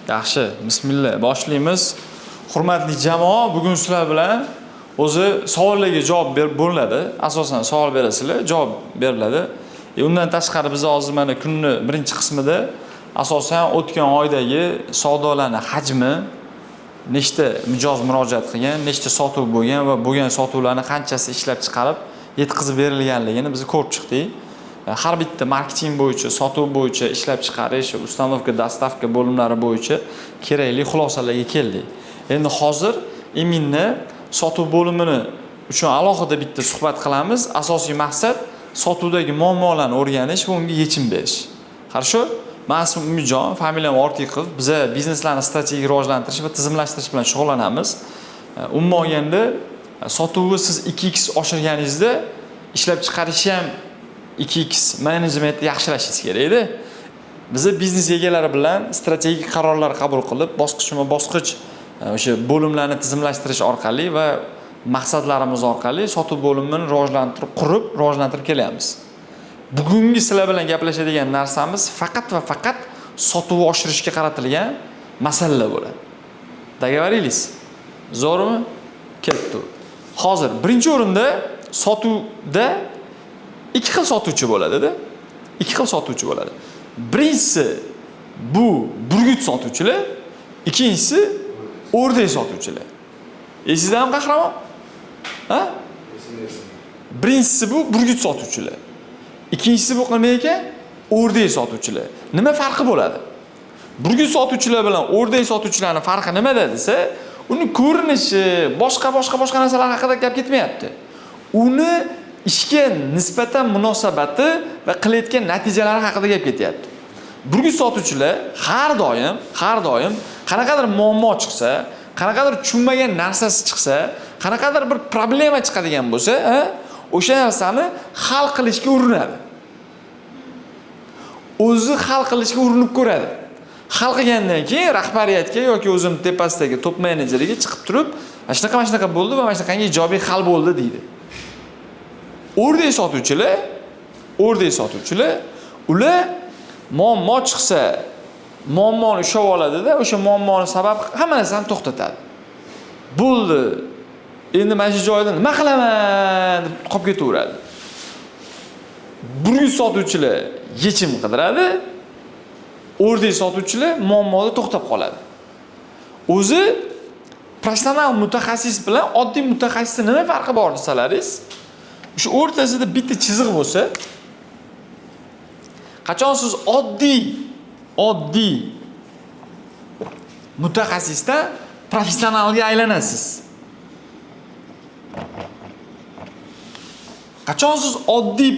Yaxshi, bismillah. Boshlaymiz. Hurmatli jamoa, bugun sizlar bilan o'zi savollarga javob beriladi. Asosan savol berasizlar, javob beriladi. Undan tashqari biz hozir mana kunning birinchi qismida asosan o'tgan oydagi savdolarning hajmi, nechta mijoz murojaat qilgan, nechta sotuv bo'lgan va bo'lgan sotuvlarni qanchasi ishlab chiqarib yetkazib berilganligini biz ko'rib chiqdik. Har bitta marketing bo'yicha, sotuv bo'yicha, ishlab chiqarish, ustanovka, dostavka bo'limlari bo'yicha kerakli xulosalarga keldik. Endi hozir iminni sotuv bo'limini uchun alohida bitta suhbat qilamiz. Asosiy maqsad sotuvdagi muammolarni o'rganish va unga yechim berish. Хорошо? Men ismim Umidjon, familiyam Ortiqov. Biz bizneslarni strategik rivojlantirish va tizimlashtirish bilan shug'ullanamiz. Umuman olganda sotuvni siz 2x oshirganingizda ishlab chiqarishni ham 2x menejmentni yaxshilashingiz kerak edi. Biz biznes egalari bilan strategik qarorlar qabul qilib, bosqichma-bosqich o'sha bo'limlarni tizimlashtirish orqali va maqsadlarimiz orqali sotuv bo'limini rivojlantirib kelyapmiz. Bugungi sizlar bilan gaplashadigan narsamiz faqat va faqat sotuvni oshirishga qaratilgan masalalar bo'ladi. Dogovorились? Zo'rmi? Ketdi. Hozir birinchi o'rinda sotuvda ikki xil sotuvchi bo'ladi-da. Ikki xil sotuvchi bo'ladi. Birinchisi bu burgut sotuvchilar, ikkinchisi o'rdak sotuvchilar. Esingizda qahramon? Ha? Birinchisi bu burgut sotuvchilar. Ikkinchisi bu nima ekan? O'rdak sotuvchilar. Nima farqi bo'ladi? Burgut sotuvchilar bilan o'rdak sotuvchilarning farqi nimada desa, uni ko'rinishi, boshqa narsalar haqida gap ketmayapti. Uni ishga nisbatan munosabati va qilayotgan natijalari haqida gap ketyapti. Burgut sotuvchilar har doim qanaqadir muammo chiqsa, qanaqadir tushunmagan narsasi chiqsa, qanaqadir bir problema chiqadigan bo'lsa, o'sha narsani hal qilishga urinadi. O'zi hal qilishga urinib ko'radi. Hal qilgandan keyin rahbariyatga yoki o'zining tepasidagi top menejeriga chiqib turib, mana shunaqa bo'ldi va mana shunaqangi ijobiy hal bo'ldi deydi. O'rdak sotuvchilar ular muammo chiqsa, muammoni ushlab oladida, o'sha muammoni sabab hamma narsani to'xtatadi. Bo'ldi. Endi mana shu joyda nima qilaman deb qolib ketaveradi. Burgut sotuvchilar yechim qidiradi. O'rdak sotuvchilar muammoda to'xtab qoladi. O'zi professional mutaxassis bilan oddiy mutaxassisning nima farqi bor desalaringiz, shu o'rtasida bitta chiziq bo'lsa, qachon siz oddiy mutaxassisdan professionalga aylanasiz. Qachon siz oddiy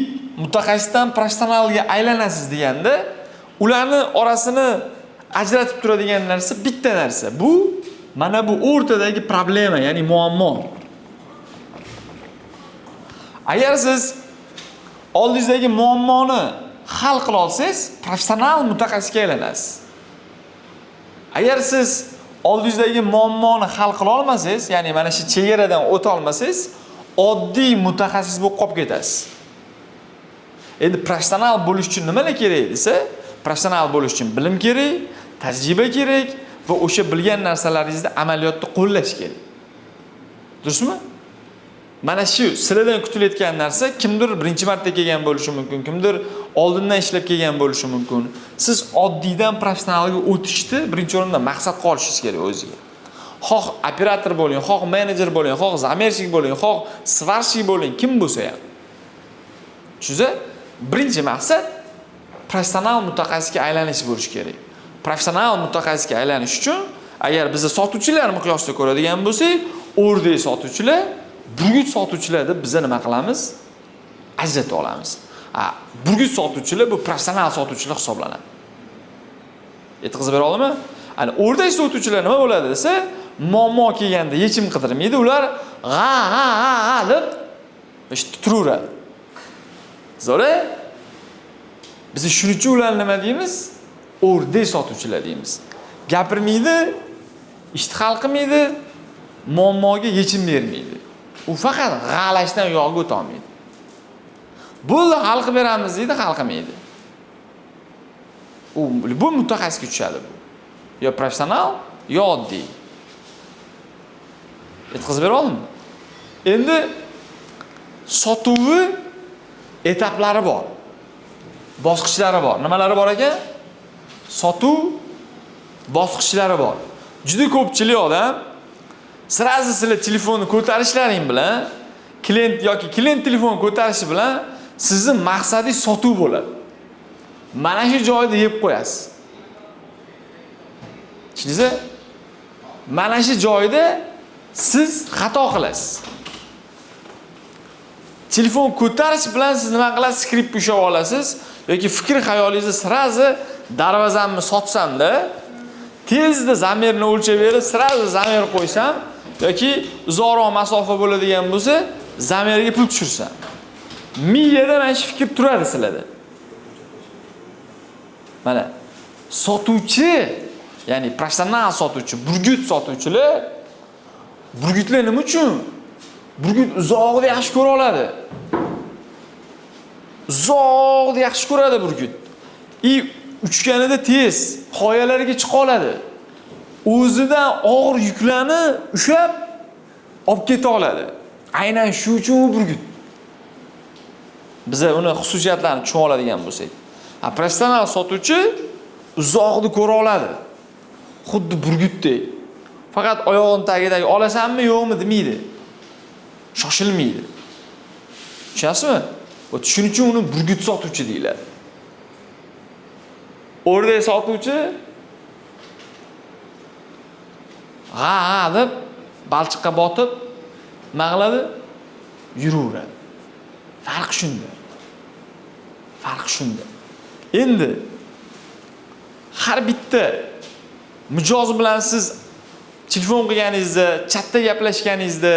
mutaxassisdan professionalga aylanasiz deganda, ularni orasini ajratib turadigan narsa bitta narsa. Bu mana bu o'rtadagi problema, ya'ni muammo. Agar siz oldingizdagi muammoni hal qila olsangiz, professional mutaxassisga aylanasiz. Agar siz oldingizdagi muammoni hal qila olmasangiz, ya'ni mana shu chegaradan o'ta olmasangiz, oddiy mutaxassis bo'lib qolib ketasiz. Endi professional bo'lish uchun nimalar kerak desa, professional bo'lish uchun bilim kerak, tajriba kerak va o'sha bilgan narsalaringizni amaliyotda qo'llash kerak. Durustmi? Mana shu sizlardan kutilayotgan narsa kimdir birinchi marta kelgan bo'lishi mumkin, kimdir oldindan ishlab kelgan bo'lishi mumkin. Siz oddiydan professionalga o'tishni birinchi o'rinda maqsad qolishingiz kerak o'ziga. Xoh operator bo'ling, xoh menejer bo'ling, xoh zamershik bo'ling, xoh svarshik bo'ling, kim bo'lsa ham. Tushunsa, birinchi maqsad professional mutaxassisga aylanish bo'lishi kerak. Professional mutaxassisga aylanish uchun agar biz sotuvchilar miqyosida ko'radigan bo'lsak, o'rdak sotuvchilar, burgut sotuvchilar deb biz nima qilamiz? Ajratib olamiz. Burgut sotuvchilar bu professional sotuvchilar hisoblanadi. Yetkazib bera oladimi? Ana o'rdak sotuvchilar nima bo'ladi desa, muammo kelganda yechim qidirmaydi, ular ha deb turaveradi. Zo'ra? Biz shuning uchun ular nima deymiz? O'rdak sotuvchilar deymiz. Gapirmaydi, ishni hal qilmaydi, muammoga yechim bermaydi. U faqat g'alashdan yo'g'ga o'ta olmaydi. Bo'ldi, hal qilib beramiz deydi, hal qilmaydi. Bu mutaxassisga tushadi bu. yo professional, yo oddiy. Yetkazib bera oldimmi? Endi sotuvi etaplari bor. Bosqichlari bor. Nimalari bor ekan? Sotuv bosqichlari bor. Juda ko'pchilik odam sirazi sizlar telefonni ko'tarishlaring bilan, klient telefon ko'tarishi bilan sizning maqsadingiz sotuv bo'ladi. Mana shu joyda yeb qo'yasiz. Tushundingizmi? Mana shu joyda siz xato qilasiz. Telefon ko'tarish bilan siz nima qilasiz? Skript ushlab olasiz yoki fikr xayolingizni sirazi darvozamni sotsam-da, tezda zamirni o'lchab berib, sirazi zamir qo'ysam yoki uzoqroq masofa bo'ladigan bo'lsa, zamirga pul tushirsam. Miyada mana shu fikr turadi sizlarda. Mana sotuvchi, ya'ni professional sotuvchi, burgut sotuvchilar, burgutlar nima uchun? Burgut uzoqda yaxshi ko'ra oladi. Uzoqda yaxshi ko'radi burgut. Uchganida tez qoyalarga chiqa oladi. O'zidan og'ir yuklarni ushlab olib keta oladi. Aynan shu uchun u burgut. Biz uni xususiyatlarini tushuna oladigan bo'lsak, professional sotuvchi uzoqda ko'ra oladi. Xuddi burgutdek. Faqat oyog'in tagidagi olasanmi, yo'qmi demaydi. Shoshilmaydi. Tushunasizmi? Shuning uchun uni burgut sotuvchi deyiladi. O'rdak sotuvchi ha deb balchiqqa botib mag'ladi, yuraveradi. Farq shunda. Farq shunda. Endi har bitta mijoz bilan siz telefon qilganingizda, chatda gaplashganingizda,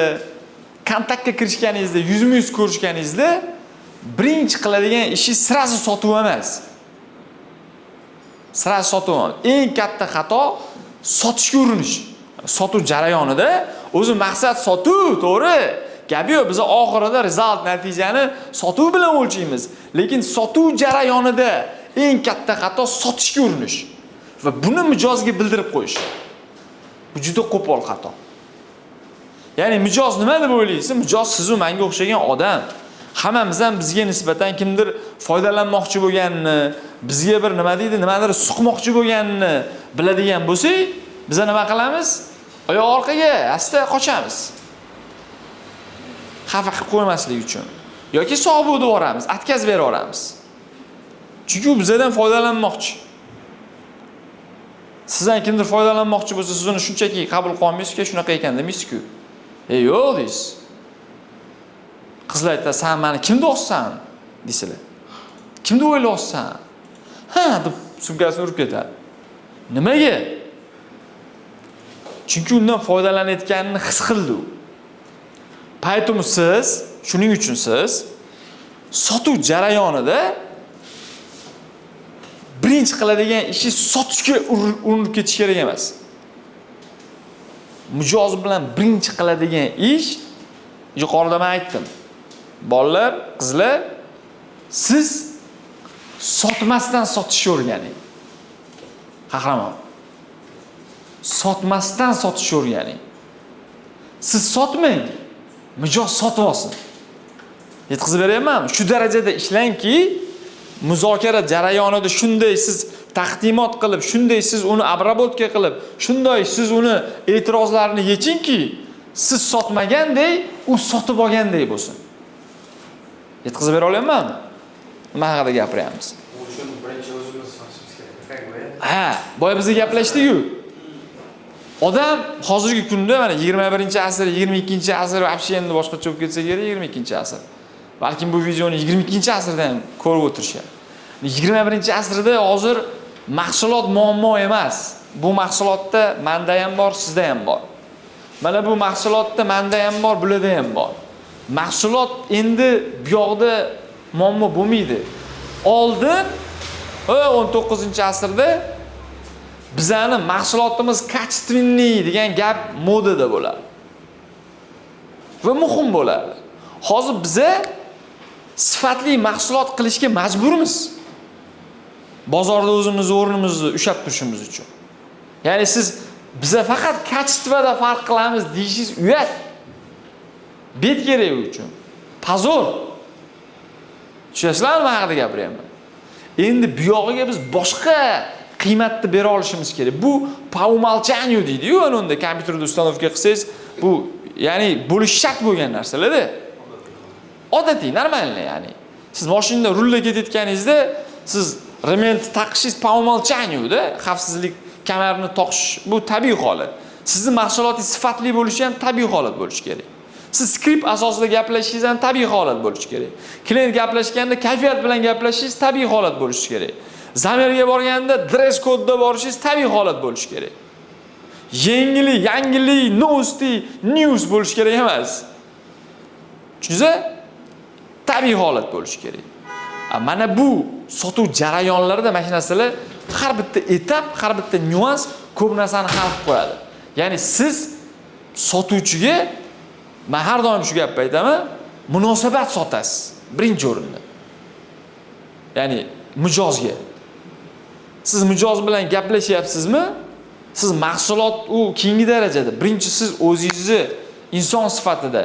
kontaktga kirishganingizda, yuzma-yuz ko'rishganingizda birinchi qiladigan ishi sirazi sotuv emas. Sirazi sotuv emas. Eng katta xato sotishga urinish. Sotuv jarayonida o'zi maqsad sotuv, to'g'ri. Gap yo'q, biz oxirida result natijani sotuv bilan o'lchaymiz. Lekin sotuv jarayonida eng katta xato sotishga urinish va buni mijozga bildirib qo'yish. Bu juda qo'pol xato. Ya'ni mijoz nima deb o'ylaysiz? Mijoz siz va menga o'xshagan odam. Hammamiz ham bizga nisbatan kimdir foydalanmoqchi bo'lganini, bizga bir nima deydi, nimadir suqmoqchi bo'lganini biladigan bo'lsak, biz nima qilamiz? Oyoq orqaga asta qochamiz. Xafa qilib qo'ymaslik uchun. Yoki sog' bo'lib boramiz, atkaz berib olamiz. Chunki u bizdan foydalanmoqchi. Sizdan kimdir foydalanmoqchi bo'lsa, siz uni shunchaki qabul qilmaysiz-ku, shunaqa ekan demaysiz-ku. Yo'q deysiz. Qizlar aytadi, "Sen meni kimda o'qsan?" deysilar. "Kimda o'ylayapsan?" "Ha" deb sumkasini urib ketadi. Nimaga? Chunki undan foydalanayotganini his qildi u. Paytumi siz, shuning uchun siz sotuv jarayonida birinchi qiladigan ishi sotishga urinib ketish kerak emas. Mijoz bilan birinchi qiladigan ish, yuqorida men aytdim. Bolalar, qizlar, siz sotmasdan sotishni o'rganing. Qahramon. Sotmasdan sotishni o'rganing. Siz sotmang, mijoz sotib olsin. Yetkazib beryapmanmi? Shu darajada ishlang-ki, muzokara jarayonida shunday siz taqdimot qilib, shunday siz uni обработка qilib, shunday siz uni e'tirozlarini yechingki, siz sotmagandek, u sotib olgandek bo'lsin. Yetkazib bera olyapmanmi? Nima haqida gapiryapmiz? Shuni birinchi o'zimiz sotishimiz kerak. Ha, boya biz gaplashdik-ku. Odam hozirgi kunda mana 21-asr, 22-asr, вообще endi boshqacha bo'lib ketsa kerak 22-asr. Balkim bu videoni 22-asrda ham ko'rib o'tirishadi. 21-asrda hozir mahsulot muammo emas. Bu mahsulotda menda ham bor, sizda ham bor. Mana bu mahsulotda menda ham bor, bularda ham bor. Mahsulot endi bu yoqda muammo bo'lmaydi. Oldin 19-asrda bizani mahsulotimiz kачественный degan gap modada bo'ladi. Va muhim bo'ladi. Hozir biza sifatli mahsulot qilishga majburmiz. Bozorda o'zimiz o'rnimizni ushlab turishimiz uchun. Ya'ni siz biza faqat kачествоda farq qilamiz deyishingiz uyat. Bet kerak uchun. Pozor. Tushunasizlarmi men haqida gapiryapman? Endi bu yog'iga biz boshqa qiymatni bera olishimiz kerak. Bu по умолчанию deydi-yu, unda kompyuterda ustanovka qilsangiz, bu ya'ni bo'lish shart bo'lgan narsalar-da. Odatiy, normalniy ya'ni. Siz mashinada rulga ketayotganingizda siz remont taqishingiz по умолчанию-da, xavfsizlik kamarini taqish bu tabiiy holat. Sizning mahsulotingiz sifatli bo'lishi ham tabiiy holat bo'lishi kerak. Siz skript asosida gaplashishingiz ham tabiiy holat bo'lishi kerak. Klient gaplashganda kayfiyat bilan gaplashishingiz tabiiy holat bo'lishi kerak. Zamirga borganda dress kodda borishingiz tabiiy holat bo'lishi kerak. Yangilik, yangilik, novosti, news bo'lishi kerak emas. Tushunsiz? Tabiiy holat bo'lishi kerak. Mana bu sotuv jarayonlarida mana shu narsalar har bitta etap, har bitta nyuans ko'p narsani hal qilib qo'yadi. Ya'ni siz sotuvchiga men har doim shu gapni aytaman, munosabat sotasiz birinchi o'rinda. Ya'ni mijozga. Siz mijoz bilan gaplashyapsizmi? Siz mahsulot u keyingi darajada birinchi siz o'zingizni inson sifatida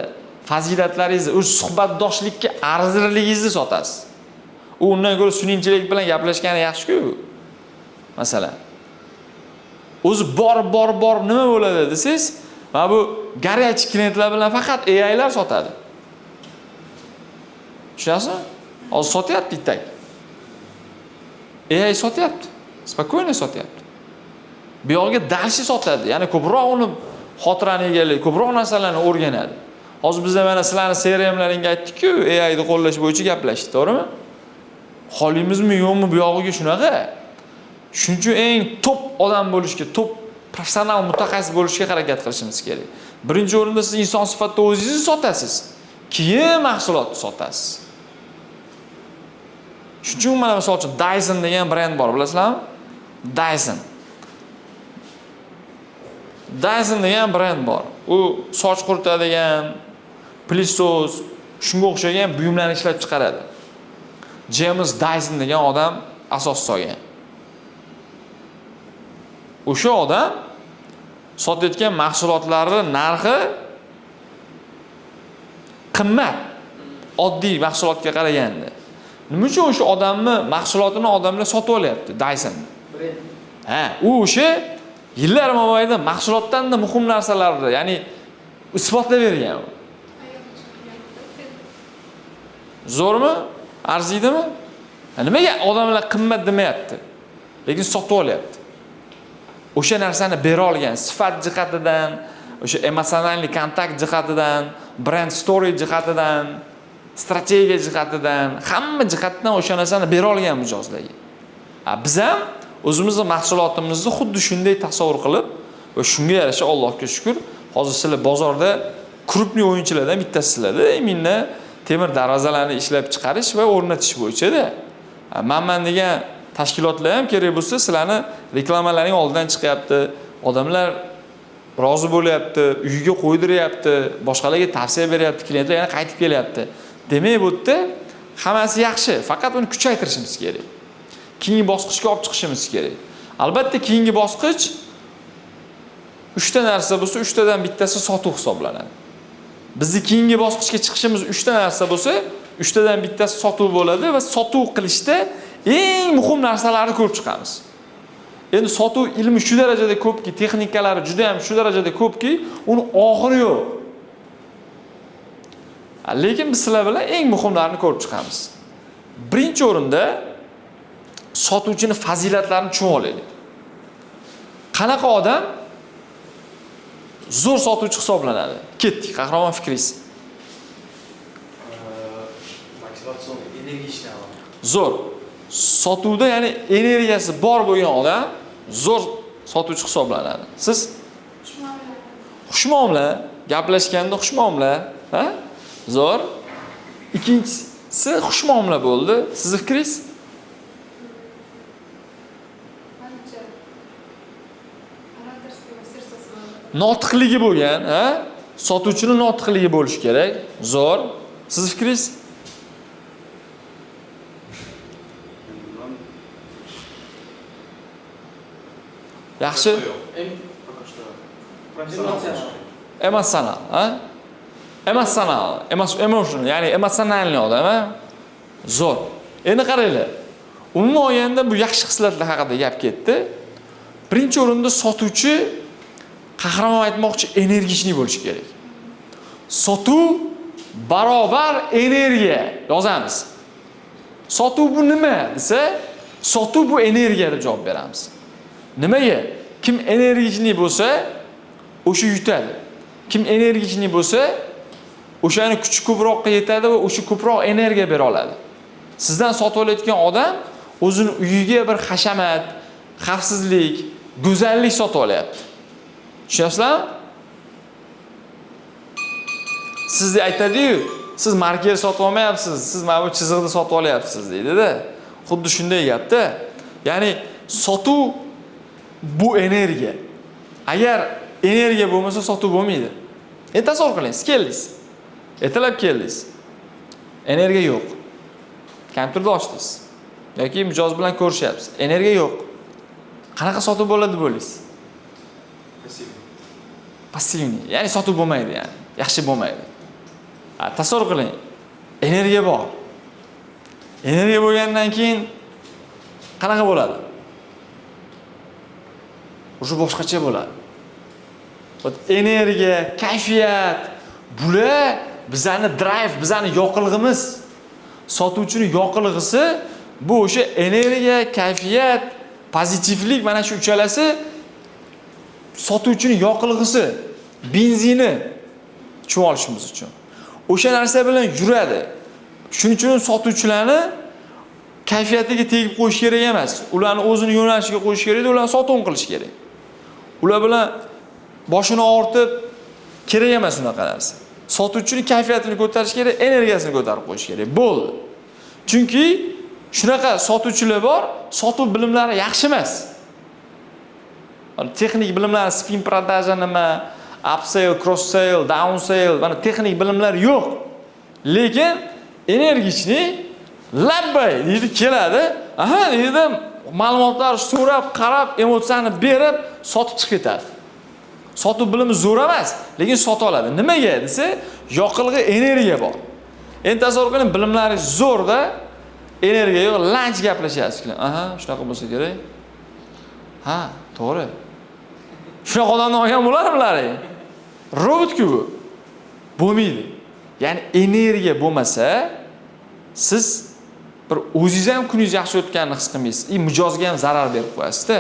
fazilatlaringizni, o'z suhbatdoshlikka arzirligingizni sotasiz. U undan ko'ra sun'iy bilan gaplashgani yaxshi-ku. Masalan, o'zi bor nima bo'ladi desiz, mana bu garaj klientlar bilan faqat AI'lar sotadi. Tushunasizmi? Hozir sotyapti itak. AI sotyapti. Spokойно sotyapti. Bu yo'lga dalshi sotadi. Ya'ni ko'proq uni xotirani egallaydi, ko'proq narsalarni o'rganadi. Hozir bizda mana sizlarning CRMlaringga aytdik-ku, AI ni qo'llash bo'yicha gaplashdik, to'g'rimi? Xolimizmi, yo'qmi bu yog'iga shunaqa. Shuning uchun eng top odam bo'lishga, top professional mutaxassis bo'lishga harakat qilishimiz kerak. Birinchi o'rinda siz inson sifatida o'zingizni sotasiz, keyin mahsulotni sotasiz. Shuning uchun mana misol uchun Dyson degan brend bor, bilasizlarmi? Dyson. Dyson degan brend bor. U soch quritadigan, plissos, shunga o'xshagan buyumlarni ishlab chiqaradi. James Dyson degan odam asos solgan. O'sha odam sotayotgan mahsulotlari narxi qimmat oddiy mahsulotga qaraganda. Nima uchun o'sha odamni mahsulotini odamlar sotib olyapti Dyson? Ha, u o'sha yillar mobaynida mahsulotdan da muhim narsalarni, ya'ni isbotlab bergan. Zo'rmi? Arziydimi? Nimaga odamlar qimmat demayapti, lekin sotib olyapti? O'sha narsani bera olgan sifat jihatidan, o'sha emotsional kontakt jihatidan, brand story jihatidan, strategiya jihatidan, hamma jihatdan o'sha narsani bera olgan mijozlarga. Biz ham o'zimizning mahsulotimizni xuddi shunday tasavvur qilib va shunga yarasha Allohga shukr, hozir sizlar bozorda krupniy o'yinchilardan bittasizlarda, minna temir darvozalarni ishlab chiqarish va o'rnatish bo'yicha-da. Men degan tashkilotlar ham kerak bo'lsa, sizlarni reklamalaring oldidan chiqyapti, odamlar rozi bo'lyapti, uyiga qo'ydiryapti, boshqalarga tavsiya beryapti, klientlar yana qaytib kelyapti. Demak, bu yerda hammasi yaxshi, faqat uni kuchaytirishimiz kerak. Keyingi bosqichga olib chiqishimiz kerak. Albatta keyingi bosqich 3 ta narsa bo'lsa, 3 tadan bittasi sotuv hisoblanadi. Bizni keyingi bosqichga chiqishimiz 3 ta narsa bo'lsa, 3 tadan bittasi sotuv bo'ladi va sotuv qilishda eng muhim narsalarni ko'rib chiqamiz. Endi sotuv ilmi shu darajada ko'pki, texnikalari juda ham shu darajada ko'pki, uni oxiri yo'q. Lekin biz sizlar bilan eng muhimlarini ko'rib chiqamiz. Birinchi o'rinda sotuvchini fazilatlarini tushunib olaylik. Qanaqa odam zo'r sotuvchi hisoblanadi? Ketdik, qahramon fikringiz. Motivatsion energiya. Zo'r. Sotuvda ya'ni energiyasi bor bo'lgan odam zo'r sotuvchi hisoblanadi. Siz xushmuomala, gaplashganda xushmuomala, ha? Zo'r. Ikkinchisi xushmuomala bo'ldi. Sizning fikringiz? Notiqligi bo'lgan, ha? Sotuvchini notiqligi bo'lishi kerak. Zo'r. Sizning fikringiz? Yaxshi? Emotsional, ha? Emotsional, emotion, ya'ni emotsionalniy odam, ha? Zo'r. Endi qaranglar. Umuman olganda bu yaxshi xislatlar haqida gap ketdi. Birinchi o'rinda sotuvchi qahramon aytmoqchi energichniy bo'lishi kerak. Sotuv barobar energiya yozamiz. Sotuv bu nima desa, sotuv bu energiya deb javob beramiz. Nimaga? Kim energichniy bo'lsa, o'sha yutadi. Kim energichniy bo'lsa, o'shani kuchi ko'proqqa yetadi va o'sha ko'proq energiya bera oladi. Sizdan sotib olayotgan odam o'zini uyiga bir hashamat, xavfsizlik, go'zallik sotib olyapti. Tushunyapsizlarmi? Sizga aytadi-yu, siz marker sotib olmayapsiz, siz mana bu chiziqni sotib olyapsiz deydi-da. Xuddi shunday gapda. Ya'ni sotuv bu energiya. Agar energiya bo'lmasa sotuv bo'lmaydi. Endi tasavvur qiling, siz keldingiz. Ertalab keldingiz. Energiya yo'q. Kompyuterni ochdingiz. Yoki mijoz bilan ko'rishyapsiz. Energiya yo'q. Qanaqa sotuv bo'ladi deb o'ylaysiz? Passivniy. Ya'ni sotuv bo'lmaydi, ya'ni. Yaxshi bo'lmaydi. Tasavvur qiling. Energiya bor. Energiya bo'lgandan keyin qanaqa bo'ladi? O'sha boshqacha bo'ladi. Energiya, kayfiyat, bular bizani drive, bizani yoqilg'imiz. Sotuvchining yoqilg'isi bu o'sha energiya, kayfiyat, pozitivlik, mana shu uchalasi sotuvchining yoqilg'isi, benzini tushunib olishimiz uchun. O'sha narsa bilan yuradi. Shuning uchun sotuvchilarni kayfiyatiga tegib qo'yish kerak emas. Ularni o'zini yo'nalishiga qo'yish kerak, ularni sotuv qilish kerak. Ular bilan boshini ortib kerak emas unaqa narsa. Sotuvchining kayfiyatini ko'tarish kerak, energiyasini ko'tarib qo'yish kerak. Bo'ldi. Chunki shunaqa sotuvchilar bor, sotuv bilimlari yaxshi emas. Texnik bilimlari, spin prodaja nima, upsell, cross sell, down sell, mana texnik bilimlar yo'q. Lekin energichni labbay deydi keladi. Aha deydi, ma'lumotlar so'rab, qarab, emotsiyani berib sotib chiqib ketadi. Sotuv bilimi zo'r emas, lekin sota oladi. Nimaga desa, yoqilg'i energiya bor. Endi tasavvur qiling, bilimlaringiz zo'rda, energiya yo'q, lanch gaplashyapsiz. Aha, shunaqa bo'lsa kerak. Ha, to'g'ri. Shunaqa odamni olgan bo'larmilaring? Robot-ku bu. Bo'lmaydi. Ya'ni energiya bo'lmasa, siz bir o'zingiz ham kuningiz yaxshi o'tganini his qilmaysiz. Mijozga ham zarar berib qo'yasiz-da.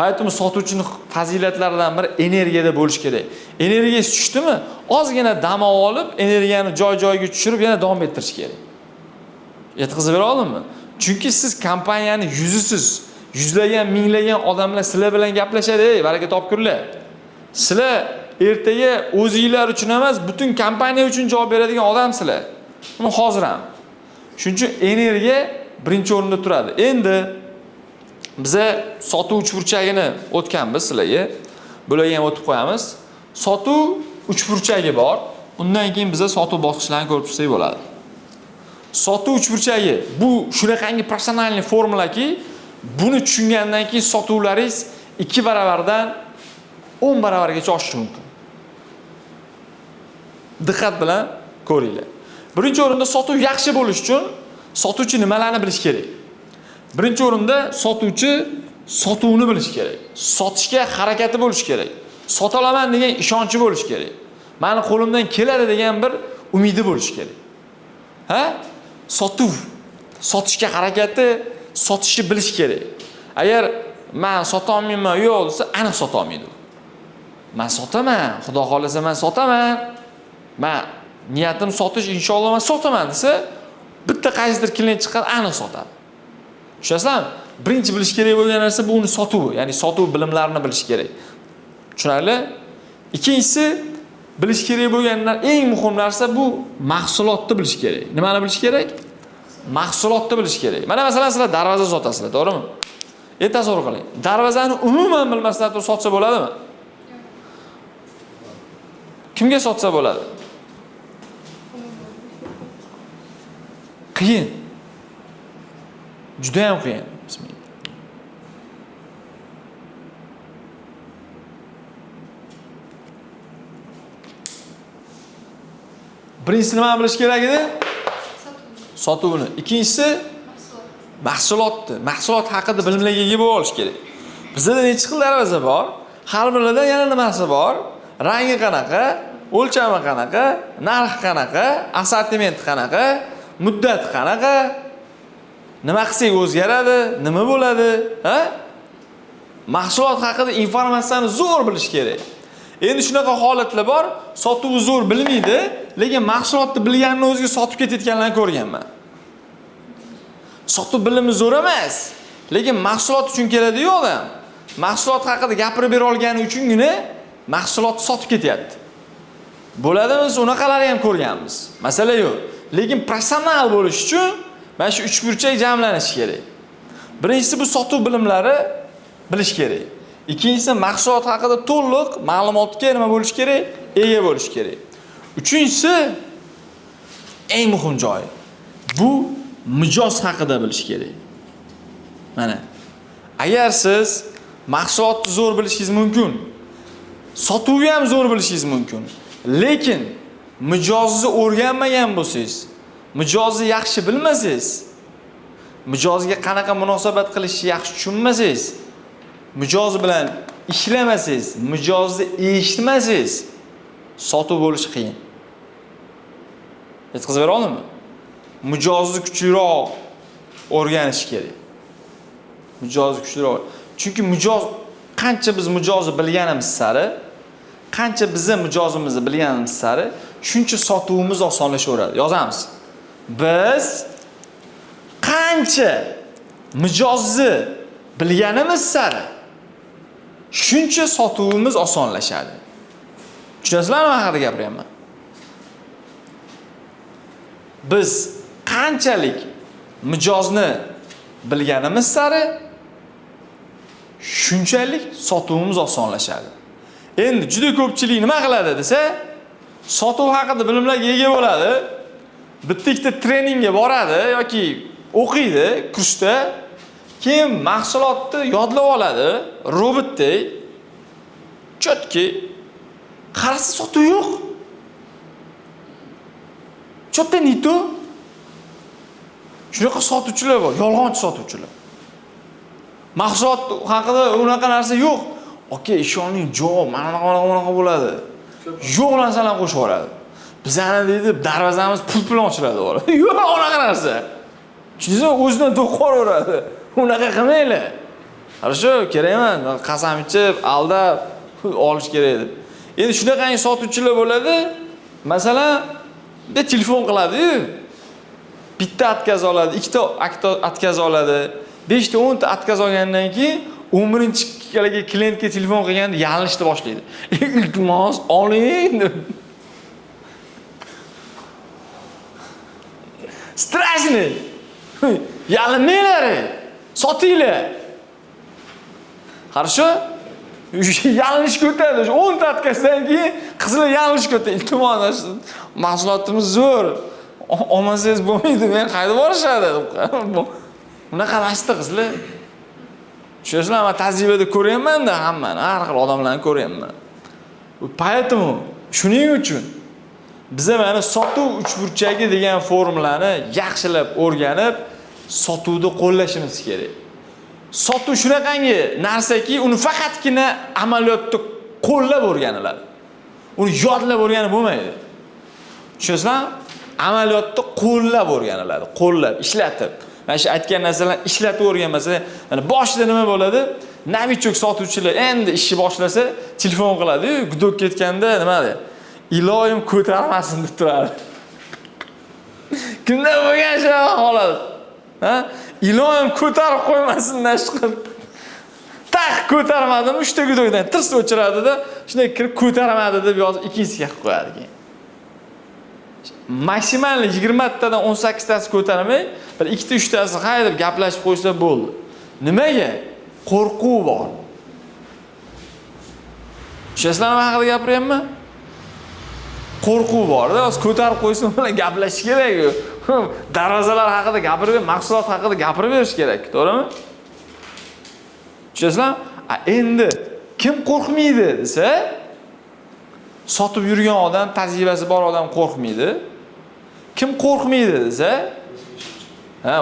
Поэтому sotuvchining fazilatlaridan biri energiyada bo'lish kerak. Energiyangiz tushdimi? Ozgina dam olib, energiyani joy-joyiga tushirib, yana davom ettirish kerak. Yetkazib bera oldimmi? Chunki siz kompaniyani yuzisiz. Yuzlagan, minglagan odamlar sizlar bilan gaplashadi, ey, baraka topkurlar. Sizlar ertaga o'zingizlar uchun emas, butun kompaniya uchun javob beradigan odamsizlar. Buni hozir ham. Shuning uchun energiya birinchi o'rinda turadi. Endi biza sotuv uchburchagini o'tganmiz sizlarga. Bularga ham o'tib qo'yamiz. Sotuv uchburchagi bor. Undan keyin biza sotuv bosqichlarini ko'rib chiqsak bo'ladi. Sotuv uchburchagi bu shunaqangi professional formulaki, buni tushungandan keyin sotuvlaringiz 2 baravardan 10 baravargacha oshishi mumkin. Diqqat bilan ko'ringlar. Birinchi o'rinda sotuv yaxshi bo'lish uchun sotuvchi nimalarni bilish kerak? Birinchi o'rinda sotuvchi sotuvni bilish kerak. Sotishga harakati bo'lish kerak. Sota olaman degan ishonchi bo'lish kerak. Meni qo'limdan keladi degan bir umidi bo'lish kerak. Ha? Sotuv, sotishga harakati, sotishni bilish kerak. Agar men sota olmayman, yo'q desa, aniq sota olmaydi. Men sotaman, xudo xolasa men sotaman. Men niyatim sotish, inshaalloh men sotaman desa, bitta qaysidir klient chiqadi, aniq sotadi. Tushunasizlarmi? Birinchi bilish kerak bo'lgan narsa bu uni sotuvi, ya'ni sotuv bilimlarini bilish kerak. Tushunarli? Ikkinchisi bilish kerak bo'lganlar eng muhim narsa bu mahsulotni bilish kerak. Nimani bilish kerak? Mahsulotni bilish kerak. Mana masalan sizlar darvoza sotasizlar, to'g'rimi? Endi tasavvur qiling. Darvozani umuman bilmasdan turib sotsa bo'ladimi? Kimga sotsa bo'ladi? Qiyin. Juda ham qiyin. Bismillah. Birinchisi nima bilish kerak edi? Sotuvni. Ikkinchisi mahsulotni. Mahsulot haqida bilimlarga ega bo'lib olish kerak. Bizda necha xil darvoza bor? Har biridan yana nimasi bor? Rangi qanaqa, o'lchami qanaqa, narxi qanaqa, assortimenti qanaqa, muddati qanaqa, nima qilsak o'zgaradi, nima bo'ladi, ha? Mahsulot haqida informatsiyani zo'r bilish kerak. Endi shunaqa holatlar bor, sotuvni zo'r bilmaydi, lekin mahsulotni bilganini o'ziga sotib ketayotganlarni ko'rganman. Sotuv bilimi zo'r emas, lekin mahsulot uchun keladi-yu odam. Mahsulot haqida gapirib bera olgani uchungina mahsulotni sotib ketyapti. Bo'ladi, biz unaqalarni ham ko'rganmiz. Masala yo'q. Lekin professional bo'lish uchun mana shu 3 burchak jamlanishi kerak. Birinchisi bu sotuv bilimlari bilish kerak. Ikkinchisi mahsulot haqida to'liq ma'lumotga nima bo'lish kerak? Ega bo'lish kerak. Uchinchisi eng muhim joyi. Bu mijoz haqida bilish kerak. Mana agar siz mahsulotni zo'r bilishingiz mumkin, sotuvni ham zo'r bilishingiz mumkin, lekin mijozni o'rganmagan bo'lsangiz, mijozni yaxshi bilmasangiz, mijozga qanaqa munosabat qilishni yaxshi tushunmasangiz, mijoz bilan ishlamasangiz, mijozni eshitmasangiz, sotuv bo'lishi qiyin. Yetkazib bera oldimmi? Mijozni kuchliroq o'rganish kerak. Mijozni kuchliroq. Chunki mijoz qancha biz mijozni bilganimiz sari, qancha bizni mijozimizni bilganimiz sari, shuncha sotuvimiz osonlashaveradi. Yozamiz. Biz qancha mijozni bilganimiz sari, shuncha sotuvimiz osonlashadi. Tushunasizlarmi nima haqida gapiryapman? Biz qanchalik mijozni bilganimiz sari shunchalik sotuvimiz osonlashadi. Endi juda ko'pchilik nima qiladi desa, sotuv haqida bilimlarga ega bo'ladi. Bitta treningga boradi yoki o'qiydi kursda, keyin mahsulotni yodlab oladi, robotdek, chotki, qarasa sotuv yo'q. Chotda nito. Shunaqa sotuvchilar bor, yolg'onchi sotuvchilar. Mahsulot haqida unaqa narsa yo'q. Oke, ishoning, javob mana bo'ladi. Yo'q narsalarni qo'shib yuboradi. Bizani deydi, darvozamiz pul bilan ochiladi bo'ladi. Yo'q, unaqa narsa. Tushunsiz, o'zidan to'qoraveradi. Unaqa qilmanglar. Qarasho, kerak emas. Qasam ichib, aldab olish kerak edi. Endi shunaqangi sotuvchilar bo'ladi. Masalan, bir telefon qiladi-yu. Bitta atkaz oladi, ikkita atkaz oladi, 5 ta 10 ta atkaz olgandan keyin 11-galagi klientga telefon qilganda yalinishni boshlaydi. Iltimos, oling deb. Strashni. Yalinmanglar, sotinglar. Qarasho, yalinish ko'tadi. 10 ta atkazdan keyin qizlar yalinish ko'tadi. Iltimos, mahsulotimiz zo'r. Olmasangiz bo'lmaydi, men qayda borishadi? Unaqa emasdi qizlar. Tushunasizlar, men tajribada ko'ryapman-da hammani, har xil odamlarni ko'ryapman. Поэтому shuning uchun biz mana sotuv uchburchagi degan formulani yaxshilab o'rganib, sotuvni qo'llashimiz kerak. Sotuv shunaqangi narsaki, uni faqatgina amaliyotda qo'llab o'rganiladi. Uni yodlab o'rganib bo'lmaydi. Tushunasizlarmi? Amaliyotda qo'llab o'rganiladi, qo'llab, ishlatib. Mana shu aytgan narsalarni ishlatib o'rganmasa, mana boshida nima bo'ladi? Navichok sotuvchilar endi ishni boshlasa, telefon qiladi-yu, gudok ketganda nima deydi? Iloyim ko'tarmasin deb turadi. Kimda bo'lgan shu holat? Ha? Iloyim ko'tarib qo'ymasin nashqib. Taq ko'tarmadim, 3 ta gudokdan tirs o'chiradi-da, shunday kirib ko'tarmadi deb yozib ikkinchisiga qilib qo'yadi keyin. Maksimal 20 tadan 18 tasi ko'tarmay, bir 2 ta 3 tasi haydab gaplashib qo'ysa bo'ldi. Nimaga? Qo'rquv bor. Tushunasizlarmi nima haqida gapiryapman? Qo'rquv bor-da, o'zi ko'tarib qo'ysin bilan gaplashish kerak-ku. Darvozalar haqida gapirib, mahsulot haqida gapirib berish kerak, to'g'rimi? Tushunasizlarmi? Endi kim qo'rqmaydi desa, sotib yurgan odam, tajribasi bor odam qo'rqmaydi. Kim qo'rqmaydi desa,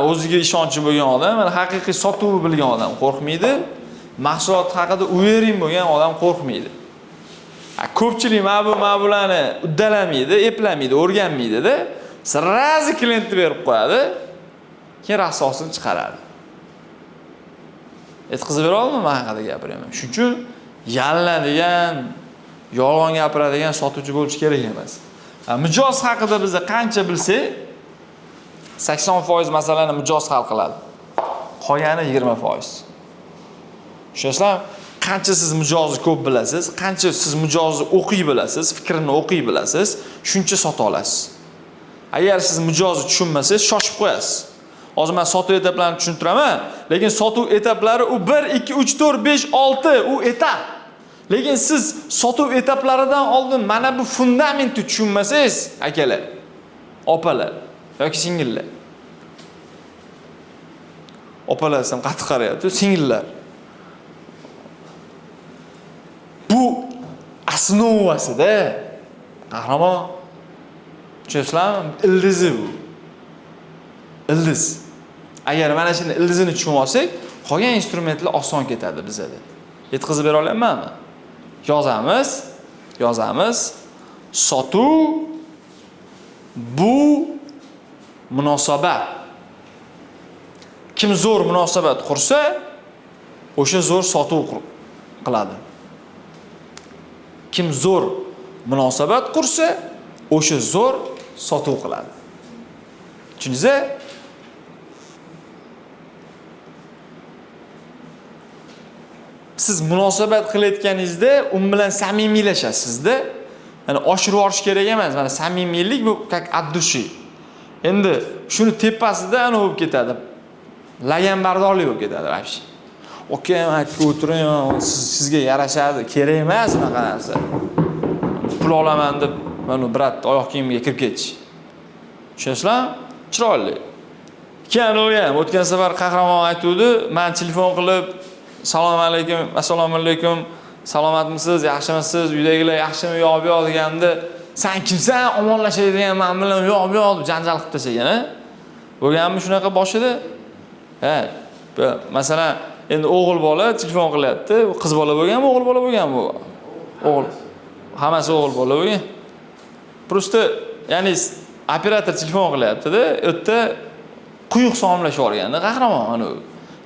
o'ziga ishonchi bo'lgan odam, mana haqiqiy sotuvni bilgan odam qo'rqmaydi. Mahsulot haqida o'yering bo'lgan odam qo'rqmaydi. Ko'pchilik ma'bularni uddalamaydi, eplamaydi, o'rganmaydi-da, sirrazi klientni berib qo'yadi, keyin rasosini chiqaradi. Yetkazib bera olmayman men haqida gapiryapman. Shuning uchun yalinadigan, yolg'on gapiradigan sotuvchi bo'lish kerak emas. Mijoz haqida biz qancha bilsak, 80% masalani mijoz hal qiladi. Qolgani 20%. Tushunasizlar? Qancha siz mijozni ko'p bilasiz, qancha siz mijozni o'qiy bilasiz, fikrini o'qiy bilasiz, shuncha sota olasiz. Agar siz mijozni tushunmasangiz, shoshib qo'yasiz. Hozir men sotuv etaplarini tushuntiraman, lekin sotuv etaplari u 1 2 3 4 5 6 u etap. Lekin siz sotuv etaplaridan oldin mana bu fundamentni tushunmasangiz, akalar, opalar yoki singillar. Opalar ham qattiq qarayapti, singillar. Bu asnovasida qahramon tushunasizlarmi? Ildizi bu. Ildiz. Agar mana shuni ildizini tushunib olsak, qolgan instrumentlar oson ketadi bizda. Yetkazib bera olamanmi? Yozamiz. Sotuv bu munosabat. Kim zo'r munosabat qursa, o'sha zo'r sotuv qiladi. Kim zo'r munosabat qursa, o'sha zo'r sotuv qiladi. Tushundingizmi? Siz munosabat qilayotganingizda u bilan samimiylashasizda. Ya'ni oshirib yuborish kerak emas. Mana samimiylik bu как от души. Endi shuni tepasida ana bo'lib ketadi. Laganbardorlik bo'lib ketadi вообще. Okey, men o'tiraman, sizga yarashadi, kerak emas unaqa narsa. Pul olaman deb mana brat oyoq kiyimiga kirib ketish. Tushunasizlar? Chiroyli. Keyin o'yam, o'tgan safar qahramon aytuvdi, men telefon qilib, assalomu alaykum, salomatmisiz, yaxshimisiz, uydagilar yaxshimi, yo'q deganda, sen kimsan, omonlashadigan men bilan yo'q deb janjal qilib tashlagan-a? Bo'lganmi shunaqa boshida? Masalan, endi o'g'il bola telefon qilyapti, qiz bola bo'lganmi, o'g'il bola bo'lganmi bu? O'g'il. Hammasi o'g'il bola bo'lgan. Просто, ya'ni operator telefon qilyapti-da, o'tda quyuq salomlashib olganda qahramon ana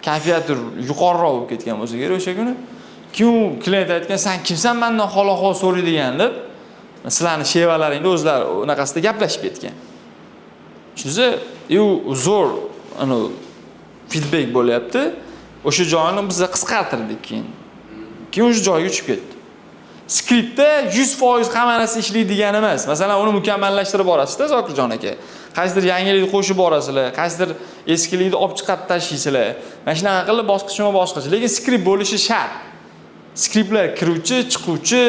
kayfiyati yuqoriroq bo'lib ketgan bo'lsa kerak o'sha kuni. Keyin klient aytgan, "Sen kimsan mendan hol-ahvol so'raydigan?" deb, sizlarni shevalaringni o'zlari unaqasida gaplashib ketgan. Tushunsiz? U zo'r ana feedback bo'lyapti. O'sha joyini biz qisqartirdik keyin. Keyin o'sha joyga uchib ketdi. Skriptda 100% hamma narsa ishlaydigan emas. Masalan, uni mukammallashtirib borasiz-da, Zokirjon aka. Qaysidir yangilikni qo'shib borasizlar, qaysidir eskilikni olib chiqarib tashlaysizlar. Mana shunaqa qilib bosqichma-bosqich, lekin skript bo'lishi shart. Skriptlar kiruvchi, chiquvchi,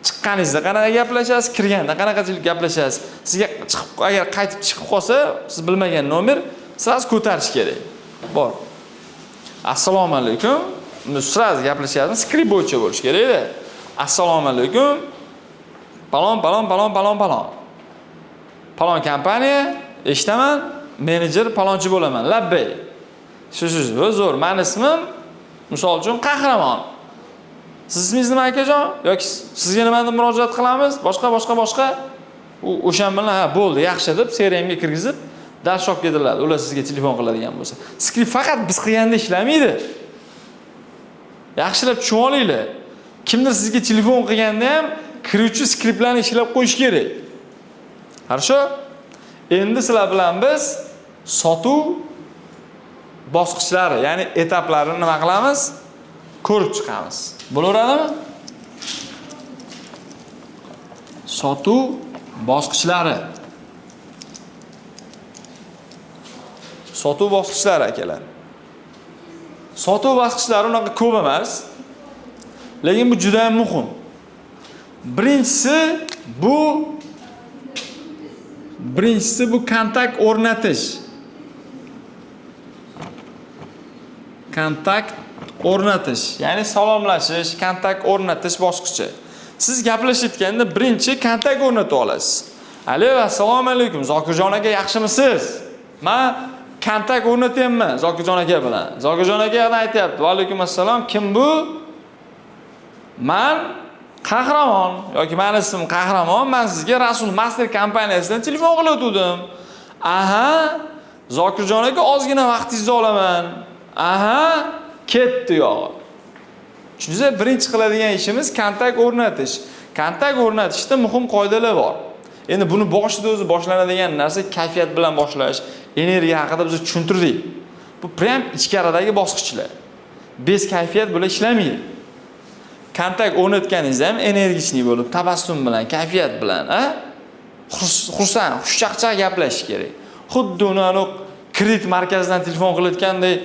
chiqqaningizda qanaqa gaplashasiz, kirganda qanaqachilik gaplashasiz. Sizga chiqib agar qaytib chiqib qolsa, siz bilmagan nomer siz ko'tarish kerak. Bor. Assalomu alaykum. Siz gaplashyapsiz, skript bo'yicha bo'lish kerak-da. Assalomu alaykum. Palon. Palon kompaniya, eshitaman, menejer palonchi bo'laman. Labbay. Shu zo'r. Meni ismim, misol uchun, Qahramon. Siz ismingiz nima akajon? Yoki sizga nima deb murojaat qilamiz? Boshqa. O'shan bilan bo'ldi, yaxshi deb CRMga kirgizib, dars olib ketiladi. Ular sizga telefon qiladigan bo'lsa. Skript faqat biz qilganda ishlamaydi. Yaxshilab tushunib olinglar. Kimdir sizga telefon qilganda ham kiruvchi skriptlarni ishlab qo'yish kerak. Хорошо? Endi sizlar bilan biz sotuv bosqichlari, ya'ni etaplarini nima qilamiz? Ko'rib chiqamiz. Bo'laveradimi? Sotuv bosqichlari. Sotuv bosqichlari akalar. Sotuv bosqichlari unaqa ko'p emas. Lekin bu juda ham muhim. Birinchisi bu kontakt o'rnatish. Kontakt o'rnatish, ya'ni salomlashish, kontakt o'rnatish bosqichi. Siz gaplashayotganda birinchi kontakt o'rnatib olasiz. Alo, assalomu alaykum. Zokirjon aka, yaxshimisiz? Men kontakt o'rnatyapman Zokirjon aka bilan. Zokirjon aka aytyapti. Va alaykum assalom. Kim bu? Men Qahramon yoki meni ismim Qahramon. Men sizga Rasul Master kompaniyasidan telefon qilib. Aha, Zokirjon aka, ozgina vaqtingizni olaman. Aha, ketdi yo'q. Shuningizda birinchi qiladigan ishimiz kontakt o'rnatish. Kontakt o'rnatishda muhim qoidalar bor. Endi buni boshida o'zi boshlanadigan narsa kayfiyat bilan boshlash, energiya haqida biz tushuntirdik. Bu prям ichkaridagi bosqichlar. Bez kayfiyat bilan ishlamaydi. Kontakt o'rnatganingizda ham energichlik bo'lib, tabassum bilan, kayfiyat bilan, xursand, xushchaqchaq gaplashish kerak. Xuddi uni kredit markazidan telefon qilayotgandek,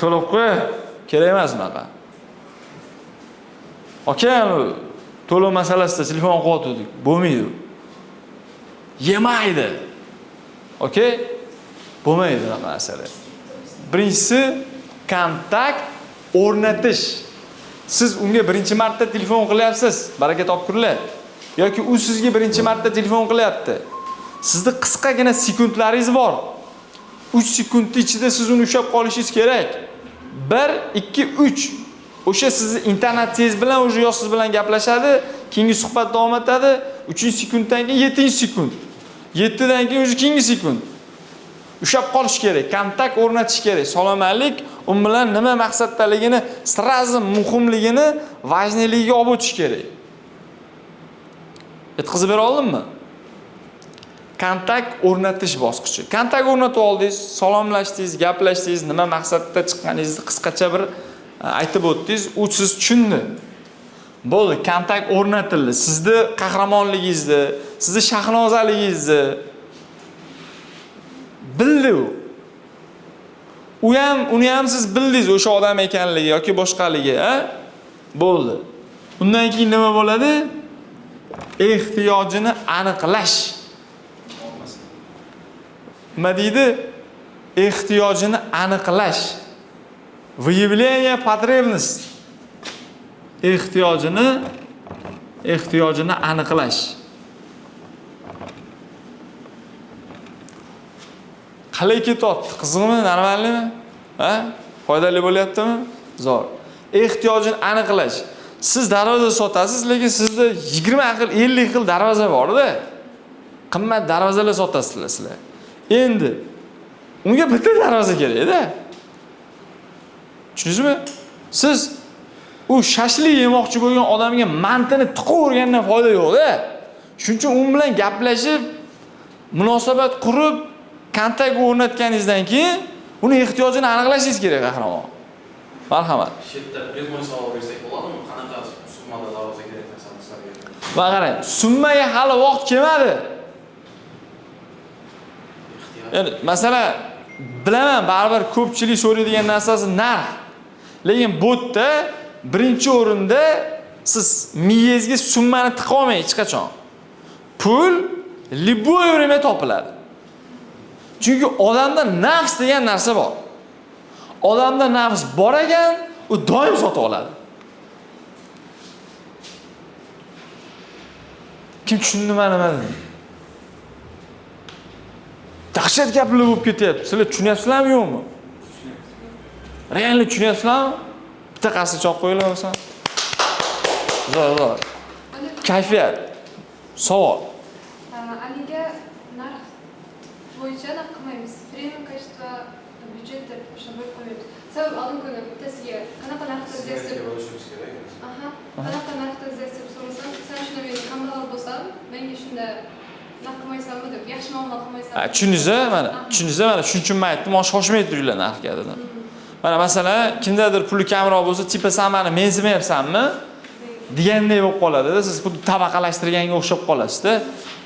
to'lab qo'y, kerak emas bunaqa. Aka, to'lov masalasida telefon qilyotdik, bo'lmaydi. Yemaydi. Okay? Bo'lmaydi bunaqa narsalar. Birinchisi kontakt o'rnatish. Siz unga birinchi marta telefon qilyapsiz, baraka topkurlar. Yoki u sizga birinchi marta telefon qilyapti. Sizda qisqagina sekundlaringiz bor. 3 sekund ichida siz uni ushlab qolishingiz kerak. 1, 2, 3. O'sha sizni internetingiz bilan o'sha yo'q siz bilan gaplashadi, keyingi suhbat davom etadi. 3-sekunddan keyin 7-sekund. 7dan keyin o'sha keyingi sekund. Ushlab qolish kerak, kontakt o'rnatish kerak. Salomatlik u bilan nima maqsaddaligini, sразу muhimligini, vajniligiga olib o'tish kerak. Yetkazib bera oldimmi? Kontakt o'rnatish bosqichi. Kontakt o'rnatib oldingiz, salomlashdingiz, gaplashdingiz, nima maqsadda chiqqaningizni qisqacha bir aytib o'tdingiz, u siz tushundi. Bo'ldi, kontakt o'rnatildi. Sizni qahramonligingizni, sizni shahnozaligingizni bildi u. Uni ham siz bildingiz o'sha odam ekanligi yoki boshqaligi, Bo'ldi. Undan keyin nima bo'ladi? Ehtiyojini aniqlash. Nima deydi? Ehtiyojini aniqlash. Выявление потребностей. Ehtiyojini aniqlash. Qalay ketyapti? Qizig'mi, normalmi? Foydali bo'lyaptimi? Zo'r. Ehtiyojini aniqlash. Siz darvoza sotasiz, lekin sizda 20 xil, 50 xil darvoza bor-da. Qimmat darvozalar sotasizlar sizlar. Endi unga bitta darvoza kerak-da. Tushundingizmi? Siz u shashlik yemoqchi bo'lgan odamga mantini tiqavergandan foyda yo'q-da. Shuning uchun u bilan gaplashib, munosabat qurib, kontakt o'rnatganingizdan keyin uni ehtiyojini aniqlashingiz kerak, qahramon. Marhamat. Shetda prezmoy savol bersak bo'ladimi? Qanaqa summada darvoza kerak masalaslarga? Va qarang, summaga hali vaqt kelmadi. Endi masalan, bilaman, baribir ko'pchilik so'raydigan narsasi narx. Lekin bu yerda birinchi o'rinda siz miyangizga summani tiqa olmang hech qachon. Pul любой время topiladi. Chunki odamda nafs degan narsa bor. Odamda nafs bor ekan, u doim sotib oladi. Kim tushundimi nima dedim? Dahshat gaplar bo'lib ketyapti. Sizlar tushunyapsizlarmi yo'qmi? Realni tushunyapsizlarmi? Bitta qarshi choq qo'yinglar bo'lsa. Zo'r. Kayfiyat. Savol. Aliga narx bo'yicha narx qilmaymiz. Premium kачество byudjet deb o'sha bo'lib qo'yamiz. Sabab oldin kuni bittasiga qanaqa narxda izlaysiz? Aha. Qanaqa narxda izlaysiz deb so'rasam, sen shuni meni kambag'al bo'lsam, menga shunda narx qilmaysanmi deb, yaxshi muomala qilmaysanmi? Tushundingizmi? Mana shuning uchun men aytdim, shoshmay turinglar narxga dedim. Mana masalan, kimdadir puli kamroq bo'lsa, tipa sen meni mensimayapsanmi? Deganday bo'lib qoladi-da, siz xuddi tabaqalashtirganga o'xshab qolasiz-da.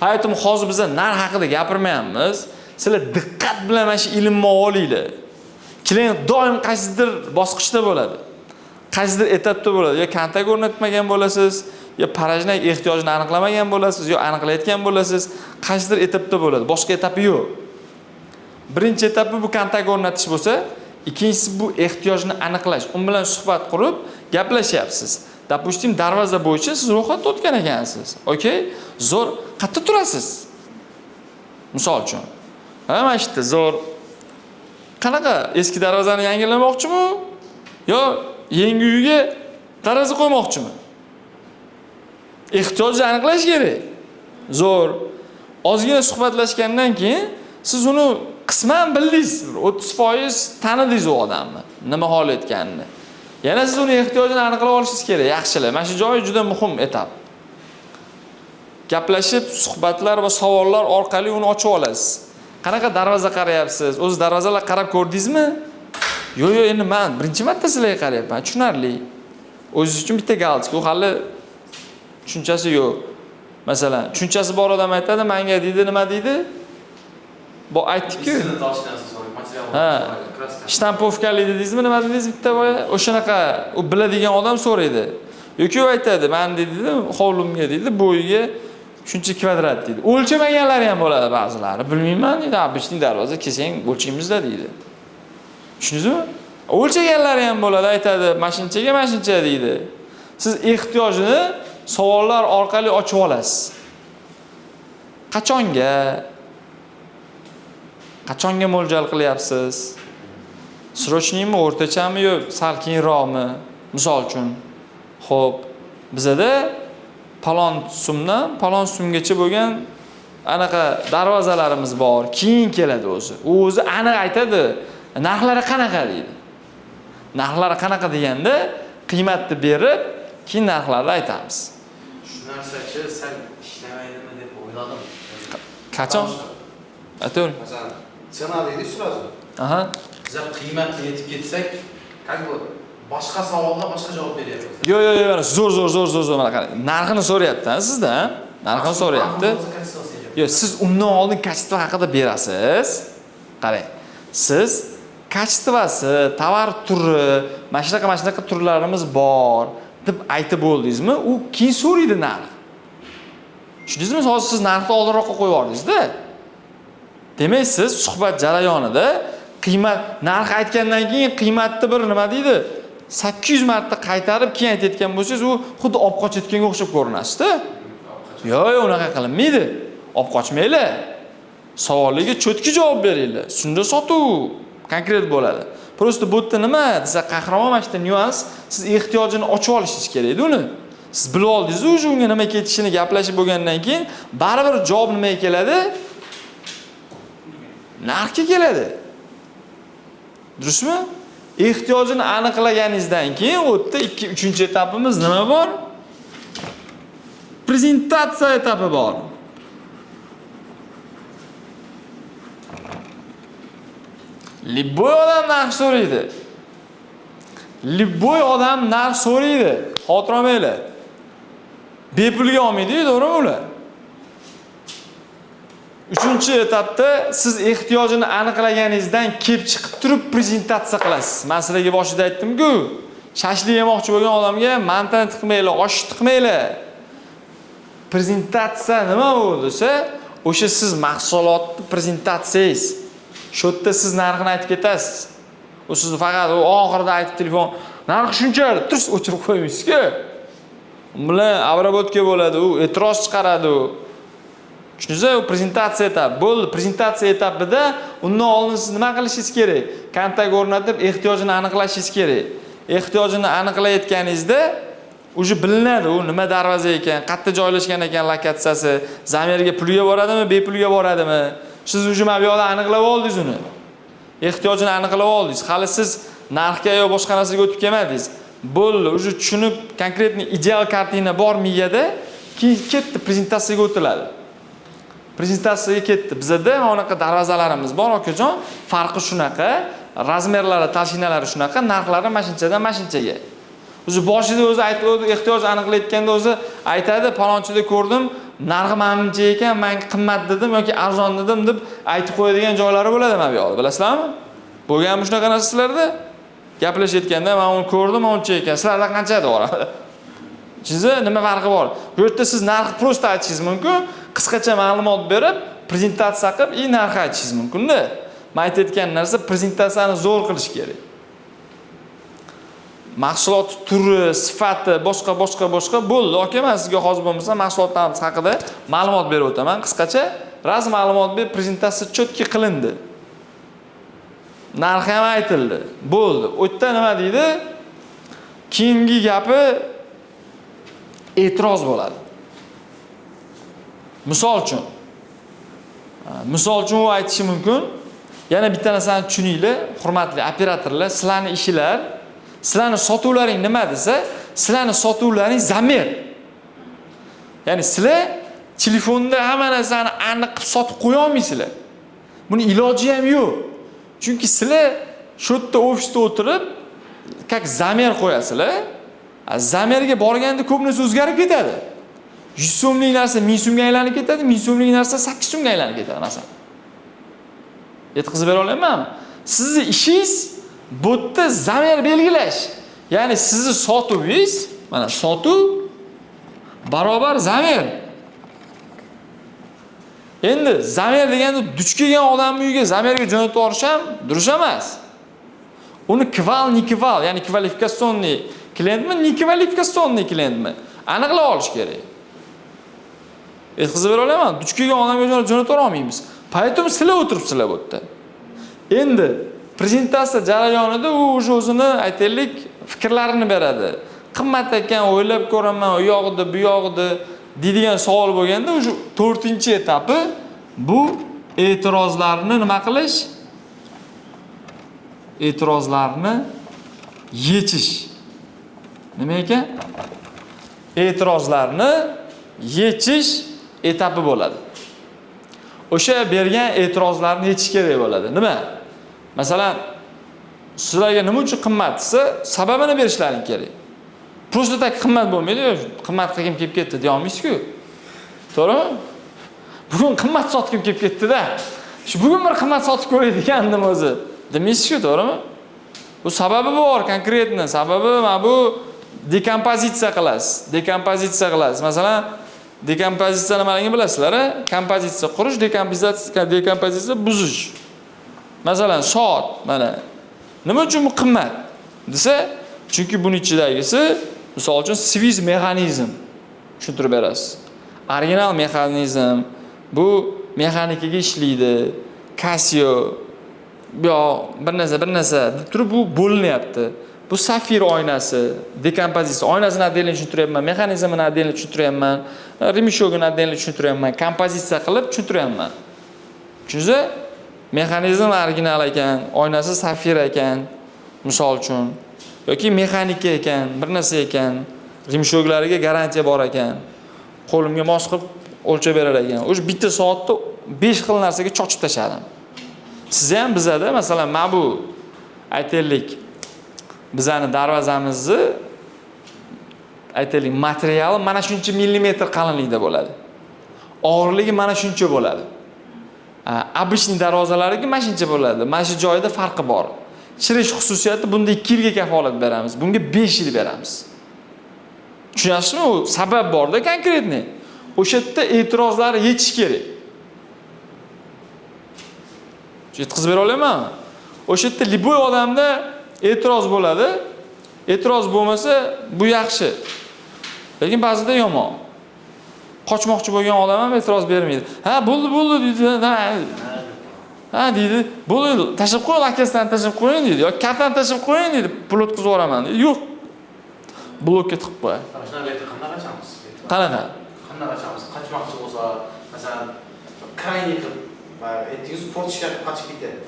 Hayotimiz hozir biz narx haqida gapirmayapmiz. Sizlar diqqat bilan mana shu ilmni olinglar. Klient doim qaysidir bosqichda bo'ladi. Qaysidir etapda bo'ladi. Yo kontakt o'rnatmagan bo'lasiz, yo parajnak ehtiyojini aniqlamagan bo'lasiz, yo aniqlayotgan bo'lasiz. Qaysidir etapda bo'ladi. Boshqa etapi yo'q. Birinchi etapi bu kontakt o'rnatish bo'lsa, ikkinchisi bu ehtiyojni aniqlash. U bilan suhbat qurib, gaplashyapsiz. допустим, darvoza bo'yicha siz ro'yxatda o'tgan ekansiz. Okay? Zo'r, qayerda turasiz? Misol uchun. Mana shu yerda zo'r. Qanaqa eski darvozani yangilamoqchimi? Yo, yangi uyga darvoza qo'ymoqchimi? Ehtiyojni aniqlash kerak. Zo'r. Ozgina suhbatlashgandan keyin siz uni qisman bildingiz, 30% tanidingiz u odamni, nima hol etganini. Yana siz uni ehtiyojini aniqlab olishingiz kerak. Yaxshilab. Mana shu joy juda muhim etap. Gaplashib, suhbatlar va savollar orqali uni ochib olasiz. Qanaqa darvoza qarayapsiz? O'z darvozalarga qarab ko'rdingizmi? Yo'q, endi men birinchi marta sizlarga qarayapman. Tushunarli. O'zingiz uchun bitta galchik, u hali tushunchasi yo'q. Masalan, tushunchasi bor odam aytadi, menga deydi, nima deydi? Bu aytdik-ku. Ha. Shtampovkali dedingizmi, nima dedingiz bitta boya? O'shanaqa u biladigan odam so'raydi. Yoki u aytadi, men dedi, hovlimga deydi, bo'yiga shuncha kvadrat deydi. O'lchamaganlari ham bo'ladi ba'zilari. Bilmayman deydi, obishning darvoza kelsang o'lchaymizda deydi. Tushundingizmi? O'lchaganlari ham bo'ladi, aytadi, mashinchaga mashincha deydi. Siz ehtiyojini savollar orqali ochib olasiz. Qachonga mo'ljal qilyapsiz? Srochnymi, o'rtachami yo sal keyinroqmi? Misol uchun. Xo'p, bizada palon so'mgacha bo'lgan anaqa darvozalarimiz bor. Keyin keladi o'zi. U o'zi aniq aytadi, narxlari qanaqa deydi. Narxlari qanaqa deganda qiymatni berib, keyin narxlarni aytamiz. Shu narsachi sal ishlamaydimi deb o'yladim. Qachon? Aytavering. Masalan, cena deydi sразу. Aha. Biz qiymatga yetib ketsak, как бы boshqa savolga boshqa javob beryapmiz. Yo'q, zo'r mana qarang. Narxini so'rayapti, sizdan. Narxini so'rayapti. Yo'q, siz undan oldin kачество haqida berasiz. Qarang. Siz kачествоsi, tovar turi, mana shunaqa turlarimiz bor deb aytib bo'ldingizmi? U keyin so'raydi narx. Tushundingizmi? Hozir siz narxni oldinroqqa qo'yib yordingiz-da. Demak, siz suhbat jarayonida narx aytgandan keyin qiymatni bir nima deydi? 800 marta qaytarib keyin aytayotgan bo'lsangiz, u xuddi olib qochayotganga o'xshab ko'rinasiz-da. Yo'q, unaqa qilinmaydi. Olib qochmanglar. Savollarga cho'tki javob beringlar. Shunda sotuv konkret bo'ladi. Prosta bu yerda nima desa qahramon mana shu nyuans, siz ehtiyojini ochib olishingiz kerak-da uni. Siz bilib oldingiz, unga nima ketishini gaplashib bo'lgandan keyin baribir javob nimaga keladi? Narxga keladi. Durustmi? Ehtiyojini aniqlaganingizdan keyin u yerda 2-3 etapimiz nima bor? Prezentatsiya etapi bor. Libboy odam narx so'raydi. Libboy odam narx so'raydi. Xotir olmanglar. Bepulga olmaydi-ku, to'g'rimi ular? 3-etapda siz ehtiyojini aniqlaganingizdan kelib chiqib turib prezentatsiya qilasiz. Men sizlarga boshida aytdim-ku, shashlik yemoqchi bo'lgan odamga mantani tiqmanglar, osh tiqmanglar. Prezentatsiya nima u desa, o'sha siz mahsulotni prezentatsiyangiz. Shu yerda siz narxini aytib ketasiz. U sizni faqat oxirida aytib telefon, narx shuncha deb turib o'chirib qo'ymaysiz-ku. Bilan abrabotka bo'ladi, u e'tiroz chiqaradi u. Tushundingizmi? U prezentatsiya etapi. Bo'ldi, prezentatsiya etapida undan oldin siz nima qilishingiz kerak? Kontakt o'rnatib, ehtiyojini aniqlashingiz kerak. Ehtiyojini aniqlayotganingizda uje bilinadi u nima darvoza ekan, qayerda joylashgan ekan lokatsiyasi, zamirga pulga boradimi, bepulga boradimi? Siz uje mana bu yoqda aniqlab oldingiz uni. Ehtiyojini aniqlab oldingiz. Hali siz narxga yo boshqa narsaga o'tib kelmadingiz. Bo'ldi, uje tushunib, konkretni ideal kartina bor miyada, keyin ketdi prezentatsiyaga o'tiladi. Prezentatsiyaga ketdi. Bizda mana unaqa darvozalarimiz bor, okajon. Farqi shunaqa, razmerlari, talshinalari shunaqa, narxlari mashinchadan mashinchaga. O'zi boshida o'zi aytib, ehtiyoj aniqlayotganda o'zi aytadi, palonchida ko'rdim, narxi menimcha ekan, men qimmat dedim yoki arzon dedim deb aytib qo'yadigan joylari bo'ladi mana bu yoqda, bilasizlarmi? Bo'lganmi shunaqa narsalarda? Gaplashayotganda men uni ko'rdim, uncha ekan. Sizlarda qancha bor? Sizda nima farqi bor? Bu yerda siz narxni prosta aytishingiz mumkin, qisqacha ma'lumot berib, prezentatsiya qilib, narx aytishingiz mumkin-da. Men aytayotgan narsa prezentatsiyani zo'r qilish kerak. mahsulot turi, sifati, boshqa bo'ldi. Yoki men sizga hozir bo'lmasa mahsulotlarimiz haqida ma'lumot berib o'taman. Qisqacha raz ma'lumot berib prezentatsiya chotki qilindi. Narxi ham aytildi. Bo'ldi. U yerda nima deydi? Keyingi gapi e'tiroz bo'ladi. Misol uchun u aytishi mumkin. Yana bitta narsani tushuninglar, hurmatli operatorlar, sizlarning ishlar, sizlarning sotuvlaring nima desa, sizlarning sotuvlaring zamir. Ya'ni sizlar telefonda hamma narsani aniq qilib sotib qo'ya olmaysizlar. Buni iloji ham yo'q. Chunki sizlar shu yerda ofisda o'tirib, как zamir qo'yasizlar. Zamirga borganda ko'p narsa o'zgarib ketadi. 100 so'mlik narsa 1000 so'mga aylanib ketadi, 1000 so'mlik narsa 8 so'mga aylanib ketadi masalan. Yetkazib bera olamanmi? Sizning ishingiz bu yerda zamir belgilash. Ya'ni sizning sotuvingiz, mana sotuv barobar zamir. Endi zamir deganda duch kelgan odamning uyiga zamirga jo'natib yuborish ham durust emas. Uni kval, ya'ni kvalifikatsionni klientmi, nekvalifikatsionni klientmi aniqlab olish kerak. Yetkazib bera olaman, duch kelgan odamga jo'natib olmaymiz. Поэтому sizlar o'tiribsizlar bu yerda. Endi prezentatsiya jarayonida u o'zini aytaylik fikrlarini beradi. Qimmat ekan, o'ylab ko'raman, u yoqda, bu yoqda deydigan savol bo'lganda, o'sha 4-etapi bu e'tirozlarni nima qilish? E'tirozlarni yechish. Nima ekan? E'tirozlarni yechish etapi bo'ladi. O'sha bergan e'tirozlarni yechish kerak bo'ladi. Nima? Masalan, sizlarga nima uchun qimmat desa, sababini berishlaring kerak. Просто tak qimmat bo'lmaydi, qimmat qilgim kelib ketdi deya olmaysiz-ku. To'g'rimi? Bugun qimmat sotgim kelib ketdi-da. Shu bugun bir qimmat sotib ko'rayotgandim o'zi. Demaysiz-ku, to'g'rimi? Bu sababi bor, konkretni. Sababi mana bu dekompozitsiya qilasiz. Masalan, dekompozitsiya nimaligini bilasizlar, kompozitsiya qurish, dekompozitsiya buzish. Masalan, soat mana nima uchun bu qimmat desa, chunki buning ichidagisi, misol uchun sviz mexanizm tushuntirib berasiz. Original mexanizm bu mexanikaga ishlaydi. Casio yo bir narsa deb turib bu bo'linyapti. Bu safir oynasi, dekompozitsiya oynasini atdalni tushuntiryapman, mexanizmini atdalni tushuntiryapman, remishogini atdalni tushuntiryapman, kompozitsiya qilib tushuntiryapman. Chunki mexanizm original ekan, oynasi safir ekan, misol uchun yoki mexanika ekan, bir narsa ekan, remshoglariga garantiya bor ekan, qo'limga mos qilib o'lchab berar ekan. O'sha bitta soatda 5 xil narsaga chochib tashladim. Siz ham bizada masalan mana bu aytaylik bizani darvozamizni aytaylik materiali mana shuncha millimetr qalinlikda bo'ladi. Og'irligi mana shuncha bo'ladi. Обычный darvozalarga mana shuncha bo'ladi. Mana shu joyda farqi bor. Chirish xususiyati bunda 2 yilga kafolat beramiz. Bunga 5 yil beramiz. Tushunasizmi? U sabab borda konkretni. O'sha yerda e'tirozlarni yechish kerak. Yetkazib bera olamanmi? O'sha yerda liboy odamda e'tiroz bo'ladi. E'tiroz bo'lmasa bu yaxshi. Lekin ba'zida yomon. Qochmoqchi bo'lgan odam ham e'tiroz bermaydi. Ha, bo'ldi deydi. Ha deydi. Bo'ldi, tashib qo'ying, akasidan tashib qo'ying deydi. Yoki kartani tashib qo'ying deydi. Pul o'tkazib yuboraman deydi. Yo'q. Blokka tiqib qo'y. Shunday qanday qachamiz? Qanaqa? Qanday qachamiz? Qochmoqchi bo'lsa, masalan, krayni qilib va aytingiz fortishga qochib ketadi.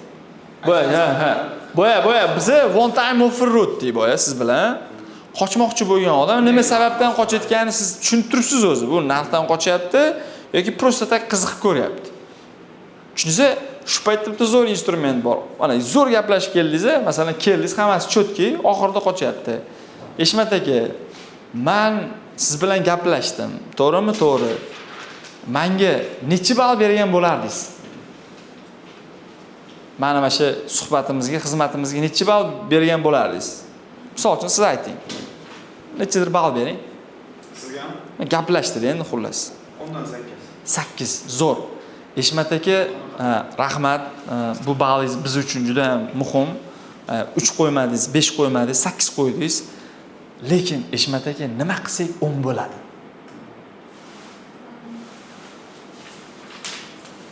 Boya biza one time offer road deydi boya siz bilan. Qochmoqchi bo'lgan odam nima sababdan qochayotganini siz tushuntiribsiz o'zi. Bu narxdan qochyapti yoki просто tak qiziqib ko'ryapti. Chunki shu paytda bitta zo'r instrument bor. Mana zo'r gaplashib keldingiz, masalan, keldingiz, hammasi chotki, oxirida qochyapti. Eshmat aka, men siz bilan gaplashdim. To'g'rimi? To'g'ri. Menga necha ball bergan bo'lardingiz? Mana shu suhbatimizga, xizmatimizga necha ball bergan bo'lardingiz? Misol uchun siz ayting. Nechadir ball bering? Sizga ham? Gaplashdik endi xullas. 10dan 8. 8 zo'r. Eshmat aka, rahmat. Bu ballingiz biz uchun juda ham muhim. 3 qo'ymadingiz, 5 qo'ymadingiz, 8 qo'ydingiz. Lekin Eshmat aka nima qilsak 10 bo'ladi.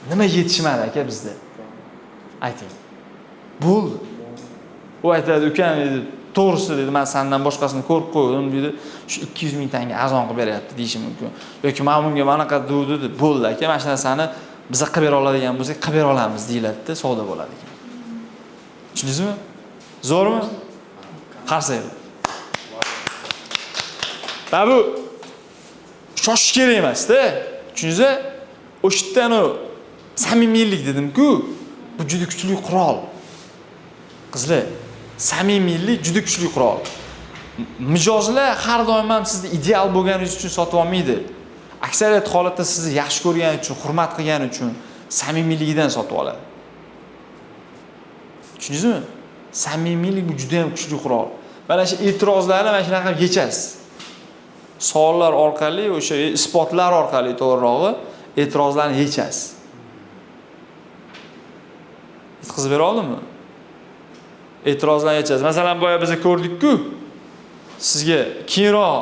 Nima yetishmadi aka bizda? Ayting. Bo'ldi. U aytadi, "Ukam dedi, to'g'risi dedi, men sendan boshqasini ko'rib qo'ydim" dedi. Shu 200 ming tanga arzon qilib beryapti deyishi mumkin. Yoki men bunga manaqa dedi, bo'ldi aka, mana shu narsani biza qilib bera oladigan bo'lsak, qilib bera olamiz deyiladi-da, savdo bo'ladi ekan. Tushundingizmi? Zo'rmi? Qarsaydi. Va bu shoshish kerak emas-da. Tushundingizmi? O'shdan o samimiylik dedim-ku, bu juda kuchli qurol. Qizlar, samimiylik juda kuchli qurol. Mijozlar har doim ham sizni ideal bo'lganingiz uchun sotib olmaydi. Aksariyat holatda sizni yaxshi ko'rgani uchun, hurmat qilgani uchun samimiyligidan sotib oladi. Tushundingizmi? Samimiylik bu juda ham kuchli qurol. Mana shu e'tirozlarni mana shunaqa yechasiz. Savollar orqali, o'sha isbotlar orqali to'g'rirog'i e'tirozlarni yechasiz. Yetkazib bera oldimmi? E'tirozlarni yechasiz. Masalan, boya biz ko'rdik-ku, sizga keyinroq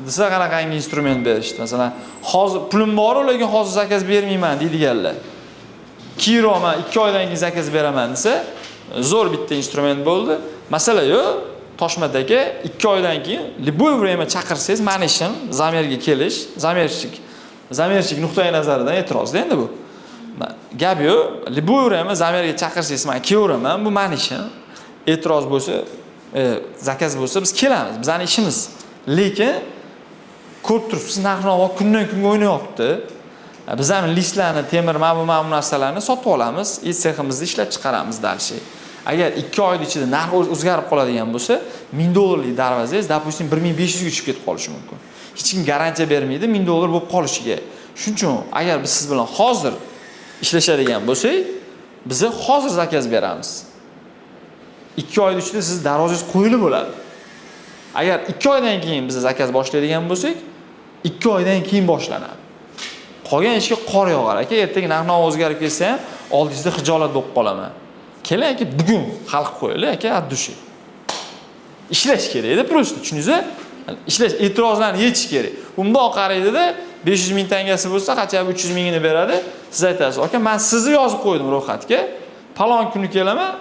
desa qanaqangi instrument berishdi. Masalan, hozir pulim bor, lekin hozir zakaz bermayman deydiganlar. Keyinroq men 2 oydan keyin zakaz beraman desa, zo'r bitta instrument bo'ldi. Masala yo'q. Toshmadagi 2 oydan keyin любое время chaqirsangiz, meni ishim zamerga kelish, zamerchik nuqtai nazaridan e'tirozda endi bu. Gap yo'q. Любое время zamerga chaqirsangiz, men kelaveraman, bu meni ishim. E'tiroz bo'lsa, zakaz bo'lsa biz kelamiz, bizning ishimiz. Lekin ko'rib turibsiz, narx-navo kundan kunga o'ynayapti. Biz ham listlarni, temir, mana bu narsalarni sotib olamiz, seximizda ishlab chiqaramiz dalshi. Agar 2 oy ichida narx o'zgarib qoladigan bo'lsa, $1000 darvozangiz, допустим, 1500 ga tushib ketib qolishi mumkin. Hech kim garantiya bermaydi $1000 bo'lib qolishiga. Shuning uchun agar biz siz bilan hozir ishlashadigan bo'lsak, biz hozir zakaz beramiz. 2 oy ichida siz darvozangiz qo'yilib bo'ladi. Agar 2 oydan keyin biz zakaz boshlaydigan bo'lsak, 2 oydan keyin boshlanadi. Qolgan ishga qor yog'ar aka, ertaga narx-navo o'zgarib ketsa ham oldingizda xijolat bo'lib qolaman. Keling aka, bugun hal qilib qo'yaylik aka, addushi. Ishlash kerak-da, просто, tushundingizmi? Ishlash, e'tirozlarni yechish kerak. Bundoq qaraydi-da, 500 ming tangasi bo'lsa, qancha 300 mingini beradi. Siz aytasiz, "Aka, men sizni yozib qo'ydim ro'yxatga. Palon kuni kelaman,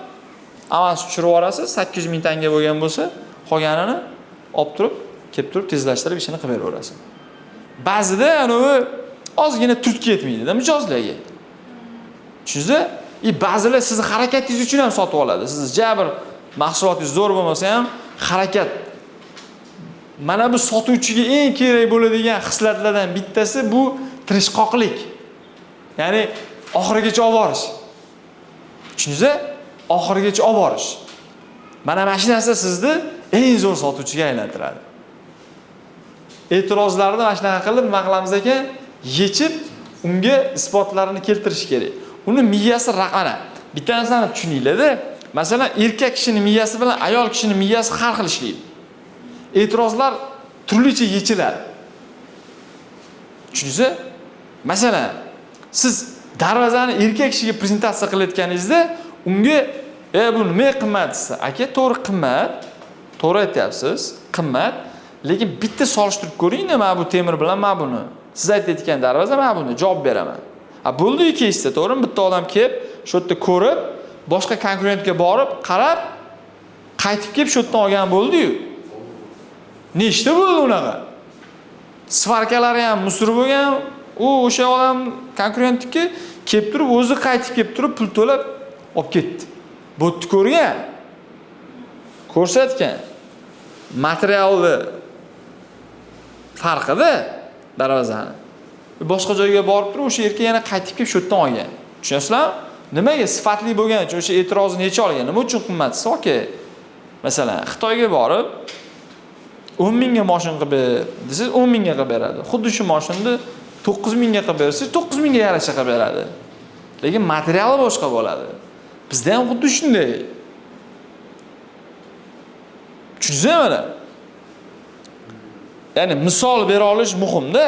avans tushirib yuborasiz, 800 ming tanga bo'lgan bo'lsa, qolganini olib turib, kelib turib tezlashtirib ishini qilib beraverasiz." Ba'zida anavi ozgina turtki yetmaydi-da mijozlarga. Tushundingizmi? Ba'zilar sizni harakatingiz uchun ham sotib oladi. Siz jabr mahsulotingiz zo'r bo'lmasa ham harakat. Mana bu sotuvchiga eng kerak bo'ladigan xislatlardan bittasi bu tirishqoqlik. Ya'ni oxirigacha olib borish. Tushundingizmi? Oxirigacha olib borish. Mana shu narsa sizni eng zo'r sotuvchiga aylantiradi. E'tirozlarni mana shunaqa qilib, nima qilamiz ekan? Yechib, unga isbotlarini keltirish kerak. Uni miyasi raqana. Bitta narsani tushuninglar-da. Masalan, erkak kishining miyasi bilan ayol kishining miyasi har xil ishlaydi. E'tirozlar turlicha yechiladi. Tushundingizmi? Masalan, siz darvozani erkak kishiga prezentatsiya qilayotganingizda, unga bu nima qimmat desa, aka, to'g'ri qimmat. To'g'ri aytyapsiz, qimmat. Lekin bitta solishtirib ko'ring-da, men bu temir bilan men buni. Siz aytayotgan darvoza, men buni javob beraman. Bo'ldi-ku keysda, to'g'rimi? Bitta odam kelib, shu yerda ko'rib, boshqa konkurentga borib, qarab, qaytib kelib shu yerdan olgan bo'ldi-yu. Nechta bo'ldi unaqa? Svarkalari ham musur bo'lgan, u o'sha odam konkurentniki kelib turib, o'zi qaytib kelib turib, pul to'lab olib ketdi. Bo'tni ko'rgan. Ko'rsatgan. Materialni farqida darvozani. Boshqa joyga borib turib, o'sha erkak yana qaytib kelib shu yerdan olgan. Tushunasizlarmi? Nimaga sifatli bo'lgani uchun o'sha e'tirozni yecha olgan. Nima uchun qimmat? Okey. Masalan, Xitoyga borib 10 mingga mashina qilib ber, desiz 10 mingga qilib beradi. Xuddi shu mashinani 9 mingga qilib bersiz, 9 mingga yarasha qilib beradi. Lekin materiali boshqa bo'ladi. Bizda ham xuddi shunday. Tushunasizmi? Ya'ni misol bera olish muhimda.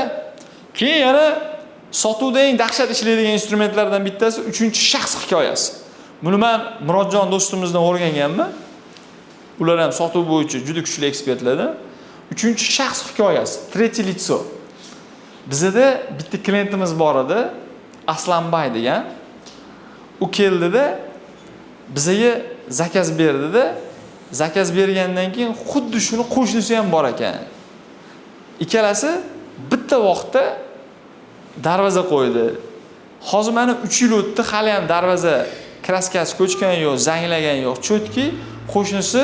Keyin yana sotuvda eng dahshat ishlaydigan instrumentlardan bittasi 3-shaxs hikoyasi. Buni men Murodjon do'stimizdan o'rganganman. Ular ham sotuv bo'yicha juda kuchli ekspertlardan. Uchinchi shaxs hikoyasi, tretий лицо. Bizda bitta klientimiz bor edi, Aslanbay degan. U keldida bizga zakaz berdida, zakaz bergandan keyin xuddi shuni qo'shnisi ham bor ekan. Ikkalasi bitta vaqtda darvoza qo'ydi. Hozir mana 3 yil o'tdi, hali ham darvoza kraskasi ko'chgan yo'q, zanglagan yo'q. Chotki qo'shnisi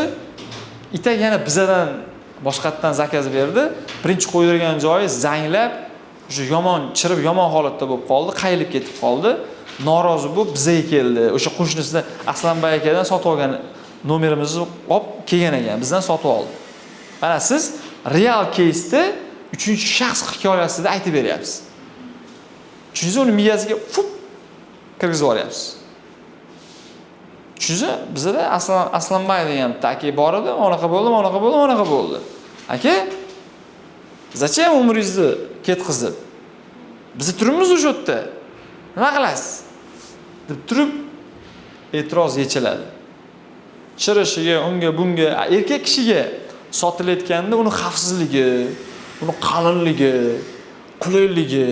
itak yana bizadan boshqatdan zakaz berdi. Birinchi qo'ydirgan joyi zanglab, o'sha yomon chirib yomon holatda bo'lib qoldi, qayilib ketib qoldi. Norozi bo'lib bizga keldi. O'sha qo'shnisi Aslanbay akadan sotib olgan nomerimizni olib kelgan ekan, bizdan sotib oldi. Mana siz real case'da uchinchi shaxs hikoyasida aytib beryapsiz. Chunki uni miyasiga kirgizib yuboryapsiz. Chunki bizda Aslanbay degan aka bor edi, unaqa bo'ldi. Aka, zachем umringizni ketkizib? Biz turibmiz o'sha yerda. Nima qilasiz? deb turib e'tiroz yechiladi. Chirishiga, unga, bunga, erkak kishiga sotilayotganda uni xavfsizligi, uni qalinligi, qulayligi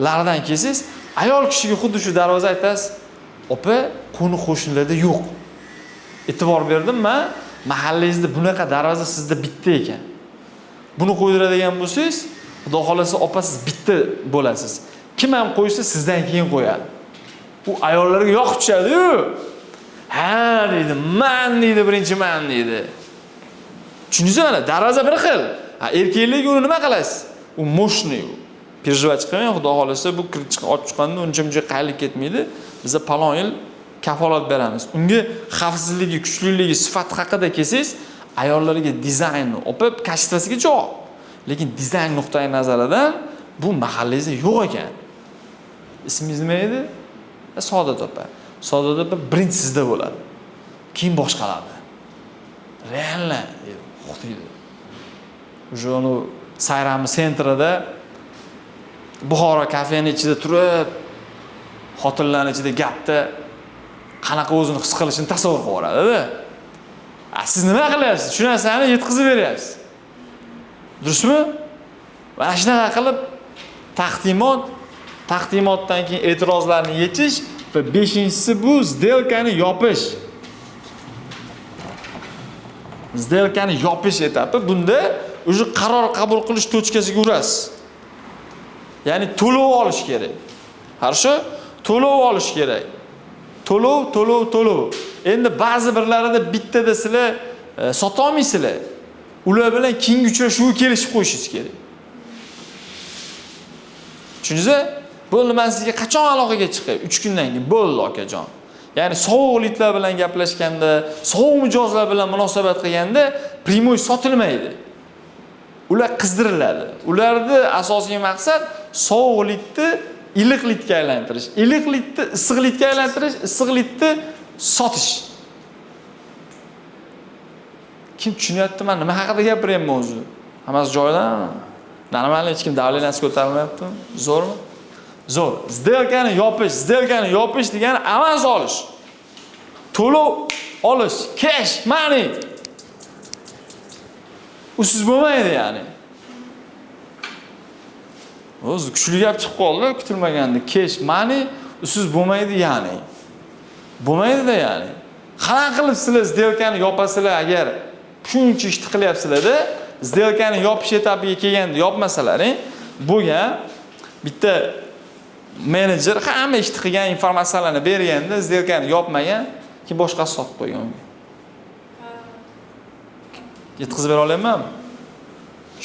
lardan kelsangiz, ayol kishiga xuddi shu darvoza aytasiz, opa, qo'ni qo'shnilarda yo'q. E'tibor berdimmi? Mahallangizda bunaqa darvoza sizda bitta ekan. Buni qo'ydiradigan bo'lsangiz, xudo xolasa opa siz bitta bo'lasiz. Kim ham qo'ysa sizdan keyin qo'yadi. U ayollarga yoqib tushadi-yu. Ha deydi, men deydi, birinchi men deydi. Tushundingizmi? Mana darvoza bir xil. Erkaklik uni nima qilasiz? U moshniy. Переживать qilmang, xudo xolasa bu kirib chiqib ochib chiqqanda uncha qayilib ketmaydi. Biz palon yil kafolat beramiz. Unga xavfsizligi, kuchliligi, sifati haqida kelsangiz, ayollarga dizaynni opib, kashfasiga javob. Lekin dizayn nuqtai nazaridan bu mahallangizda yo'q ekan. Ismingiz nima edi? Saodat opa. Saodat opa birinchi sizda bo'ladi. Keyin boshqalarni. Realni deydi. O'shani Sayrami sentrida Buxoro kafening ichida turib, xotinlarning ichida gapda qanaqa o'zini his qilishini tasavvur qilib yuboradi-da. Siz nima qilyapsiz? Shu narsani yetkazib beryapsiz. Durustmi? Mana shunaqa qilib taqdimotdan keyin e'tirozlarni yechish va 5-inchisi bu сделкani yopish. Сделкani yopish etapi. Bunda o'sha qaror qabul qilish tochkasiga urasiz. Ya'ni to'lov olish kerak. Qarshi to'lov olish kerak. To'lov. Endi ba'zi birlarida bittada sizlar sota olmaysizlar. Ular bilan keyingi uchrashuvga kelishib qo'yishingiz kerak. Tushundingizmi? Bo'ldi, men sizga qachon aloqaga chiqay? 3 kundan keyin bo'ldi akajon. Ya'ni sovuqliklar bilan gaplashganda, sovuq mijozlar bilan munosabat qilganda primoy sotilmaydi. Ular qizdiriladi. Ularning asosiy maqsad sovuqlikni iliqlikka aylantirish, iliqlikni issiqlikka aylantirish, issiqlikni sotish. Kim tushunyapti, men nima haqida gapiryapman o'zi? Hammasi joyidami? Normalmi, hech kim davlenasi ko'tarilmayapti? Zo'rmi? Zo'r. Сделкani yopish degani avans olish. To'lov olish, cash money. Usiz bo'lmaydi ya'ni. O'zi kuchli gap chiqib qoldi, kutilmaganda cash money usiz bo'lmaydi ya'ni. Bo'lmaydi-da ya'ni. Qanaqa qilib sizlar сделкani yopasizlar agar shuncha ishni qilyapsizlar-da, сделкani yopish etapiga kelganda yopmasalaring, bo'lgan bitta menejer hamma ishni qilgan informatsiyalarni berganda, сделкani yopmagan, keyin boshqasi sotib qo'ygan. Yetkazib bera olaymanmi?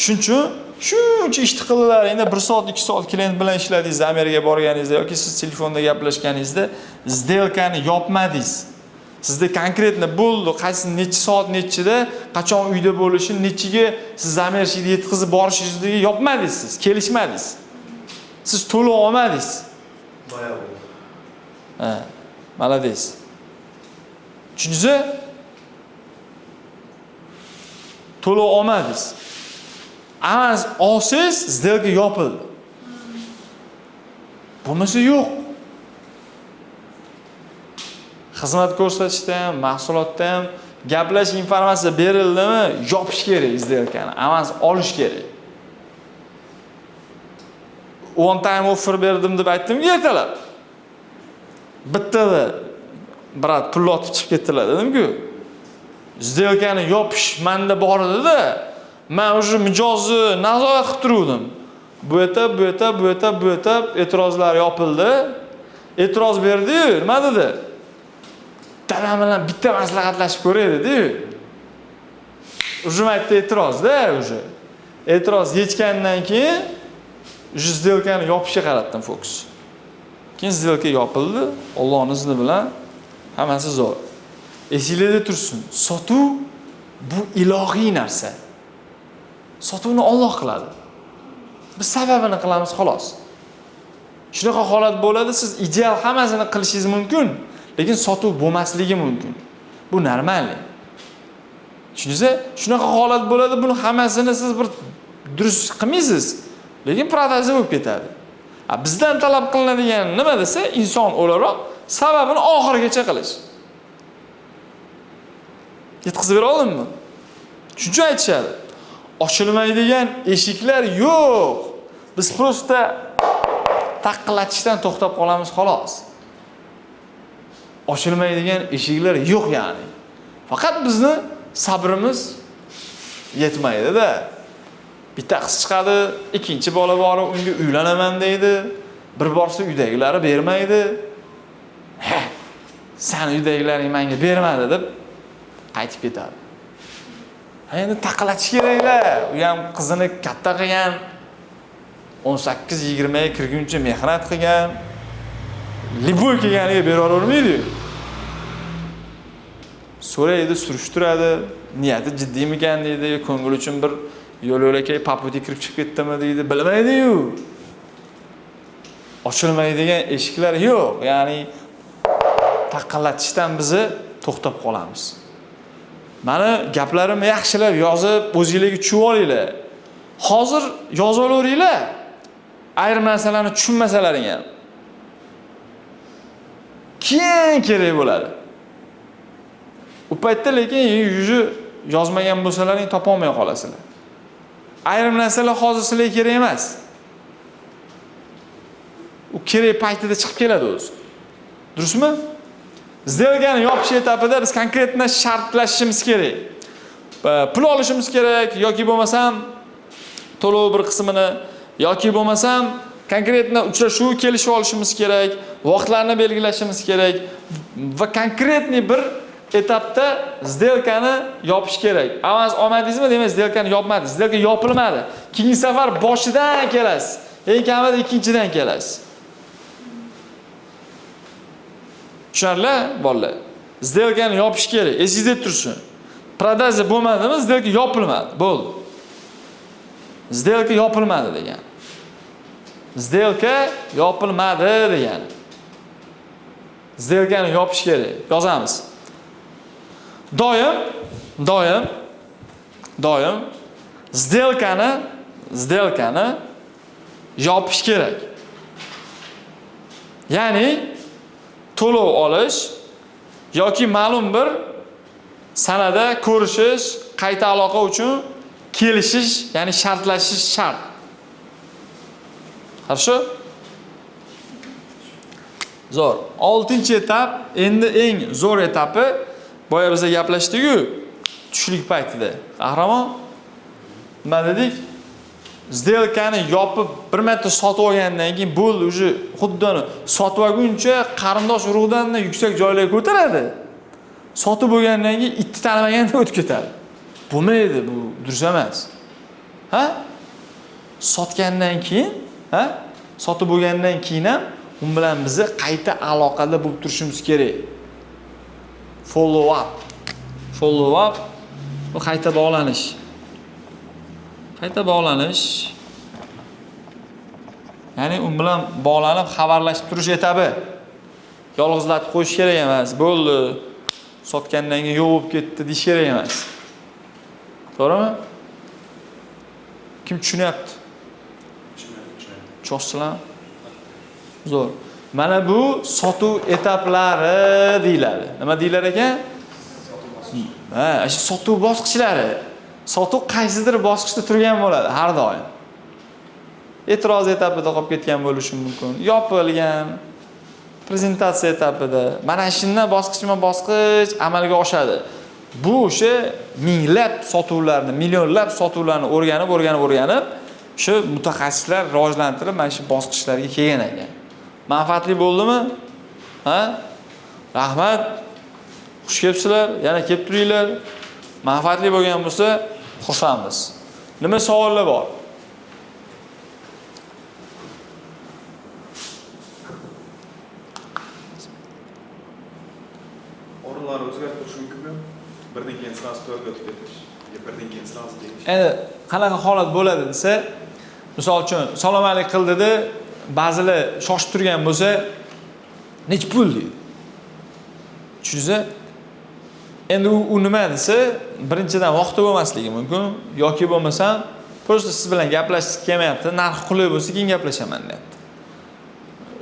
Shuncha ishni qildilar. Endi 1 soat, 2 soat klient bilan ishladingiz, Amerikaga borganingizda yoki siz telefonda gaplashganingizda сделкani yopmadingiz. Sizda konkretno bo'ldi, qaysi necha soat nechida, qachon uyda bo'lishi, nechiga siz Amerikaga yetkazib borishingizni yopmadingiz siz, kelishmadingiz. Siz to'lov olmadingiz. Boya bo'ldi. Ha, malades. Tushundingizmi? To'lov olmadingiz. Avans olsangiz, сделка yopildi. Bo'lmasa yo'q. Xizmat ko'rsatishda ham, mahsulotda ham gaplash informatsiya berildimi, yopish kerak izlayotgani, avans olish kerak. One time offer berdim deb aytdim-ku ertalab. Bittada brat pul otib chiqib ketdilar dedim-ku. Сделкani yopish menda bor edi-da. Men o'sha mijozni nazorat qilib turuvdim. Bu etap e'tirozlar yopildi. E'tiroz berdi-yu, nima dedi? Dadam bilan bitta maslahatlashib ko'ray dedi-yu. O'sha maytda e'tirozda o'sha. E'tiroz yechgandan keyin o'sha сделкani yopishga qaratdim fokus. Keyin сделка yopildi. Allohning izni bilan hammasi zo'r. Esingizda tursin. Sotuv bu ilohiy narsa. Sotuvni Alloh qiladi. Biz sababini qilamiz xolos. Shunaqa holat bo'ladi, siz ideal hammasini qilishingiz mumkin, lekin sotuv bo'lmasligi mumkin. Bu normal. Tushundingizmi? Shunaqa holat bo'ladi, buni hammasini siz bir durust qilmaysiz, lekin prodaza bo'lib ketadi. Bizdan talab qilinadigan nima desa, inson o'laroq sababini oxirigacha qilish. Yetkazib bera oldimmi? Shuncha aytishadi. Ochilmaydigan eshiklar yo'q. Biz prosta taqillatishdan to'xtab qolamiz xolos. Ochilmaydigan eshiklar yo'q ya'ni. Faqat bizni sabrimiz yetmaydi-da. Bitta qiz chiqadi, ikkinchi bola bor, unga uylanaman deydi. Bir borsa uydagilari bermaydi. Sen uydagilaring menga bermadi deb qaytib ketadi. Endi taqilatish kerak-da. U ham qizini katta qilgan, 18-20 ga kirguncha mehnat qilgan, liboy kelganiga bera olmaydi. So'raydi, surishtiradi, niyati jiddiymikan deydi, ko'ngil uchun bir yo'l-yo'lakay paputi kirib chiqib ketdimi deydi, bilmaydi-yu. Ochilmaydigan eshiklar yo'q, ya'ni taqillatishdan bizni to'xtab qolamiz. Mani gaplarimni yaxshilab yozib, o'zingizga tushunib olinglar. Hozir yozaveringlar. Ayrim narsalarni tushunmasalaring ham. Keyin kerak bo'ladi. U paytda lekin yuzi yozmagan bo'lsalaring topa olmay qolasizlar. Ayrim narsalar hozir sizlarga kerak emas. U kerak paytida chiqib keladi o'zi. Durustmi? Сделкani yopish etapida biz konkretna shartlashimiz kerak. Pul olishimiz kerak yoki bo'lmasam to'lov bir qismini yoki bo'lmasam konkretna uchrashuv kelishib olishimiz kerak, vaqtlarni belgilashimiz kerak va konkretni bir etapda сделкani yopish kerak. Avans olmadingizmi, demak сделкani yopmadingiz. сделка yopilmadi. Keyingi safar boshidan kelasiz. Eng kamida ikkinchidan kelasiz. Tushunarli, bolalar? сделкani yopish kerak. Esingizda tursin. Prodaza bo'lmadimi, сделка yopilmadi. Bo'ldi. сделка yopilmadi degan. сделка yopilmadi degan. сделкani yopish kerak. Yozamiz. Doim сделкani yopish kerak. Ya'ni to'lov olish yoki ma'lum bir sanada ko'rishish, qayta aloqa uchun kelishish, ya'ni shartlashish shart. Хорошо? Zo'r. 6-etap endi eng zo'r etapi boya biz gaplashdik-ku, tushlik paytida. Qahramon, nima dedik? сделкani yopib bir marta sotib olgandan keyin bo'ldi, o'sha xuddi sotib olguncha qarindosh urug'dan yuksak joylarga ko'taradi. Sotib bo'lgandan keyin itti tanimaganda o'tib ketadi. Bo'lmaydi, bu durust emas. Ha? Sotgandan keyin, ha? Sotib bo'lgandan keyin ham u bilan biz qayta aloqada bo'lib turishimiz kerak. Follow up. Bu qayta bog'lanish. Ya'ni u bilan bog'lanib xabarlashib turish etabi. Yolg'izlatib qo'yish kerak emas. Bo'ldi. Sotgandan keyin yo'q bo'lib ketdi deyish kerak emas. To'g'rimi? Kim tushunyapti? Tushunasizlar? Zo'r. Mana bu sotuv etaplari deyiladi. Nima deylar ekan? Ha, shu sotuv bosqichlari. Sotuv qaysidir bosqichda turgan bo'ladi har doim. E'tiroz etapida qolib ketgan bo'lishi mumkin. Yopilgan prezentatsiya etapida. Mana shundan bosqichma-bosqich amalga oshadi. Bu o'sha minglab sotuvlarni, millionlab sotuvlarni o'rganib, shu mutaxassislar rivojlantirib mana shu bosqichlarga kelgan ekan. Manfaatli bo'ldimi? Ha? Rahmat. Xush kelibsizlar. Yana kelib turinglar. Manfaatli bo'lgan bo'lsa, xursandmiz. Nima savollar bor? O'rinlarni o'zgartirish mumkinmi? Birdan keyin sirasi to'rtga o'tib ketish, birdan keyin sirasi ketish. Endi qanaqa holat bo'ladi desa, misol uchun salom alik qildida, ba'zilar shoshib turgan bo'lsa, nech pul deydi. Tushunsa, endi u nima desa, birinchidan vaqti bo'lmasligi mumkin yoki bo'lmasa, просто siz bilan gaplashib kelmayapti, narx qulay bo'lsa keyin gaplashaman deyapti.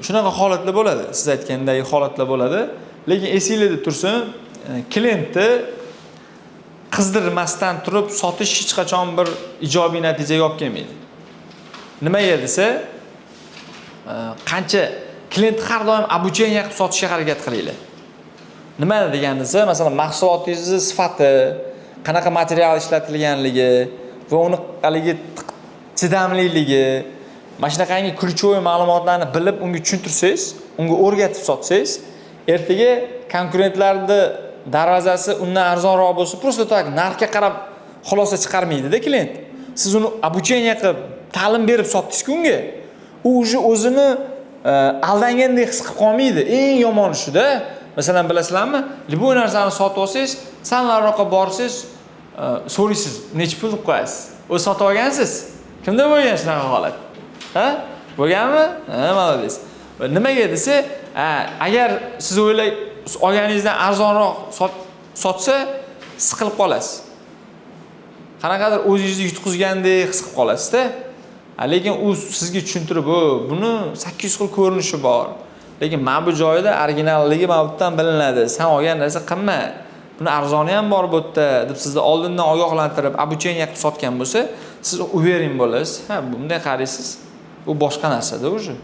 Shunaqa holatlar bo'ladi, siz aytgandagi holatlar bo'ladi. Lekin esingizda tursin, klientni qizdirmasdan turib sotish hech qachon bir ijobiy natijaga olib kelmaydi. Nimaga desa, qancha klient har doim обучение qilib sotishga harakat qilinglar. Nima degan desa, masalan, mahsulotingizni sifati, qanaqa material ishlatilganligi va uni haligi chidamliligi, mana shunaqangi ключевой ma'lumotlarni bilib, unga tushuntirsangiz, unga o'rgatib sotsangiz, ertaga konkurentlarning darvozasi undan arzonroq bo'lsa, просто tak narxga qarab xulosa chiqarmaydi-da klient. Siz uni обучение qilib, ta'lim berib sotdingiz-ku unga. U o'zini aldangandek his qilib qolmaydi. Eng yomoni shu-da. Masalan, bilasizlarmi? Liboy narsani sotib olsangiz, sanlarroqqa borsangiz, so'raysiz, necha pul qo'yasiz? O'z sotib olgansiz? Kimda bo'lgan shunaqa holat? Ha? Bo'lganmi? Ha, malades. Nimaga desa, agar siz olganingizdan arzonroq sotsa, siqilib qolasiz. Qanaqadir o'zingizni yutqizgandek his qilib qolasiz-da. Lekin u sizga tushuntirib, buni 800 xil ko'rinishi bor. Lekin mana bu joyda originalligi mana bundan bilinadi. Sen olgan narsa qimmat. Buni arzoni ham bor bu yerda deb sizni oldindan ogohlantirib, обучение qilib sotgan bo'lsa, siz uvering bo'lasiz. Ha, bunday qaraysiz. Bu boshqa narsa-da o'zi.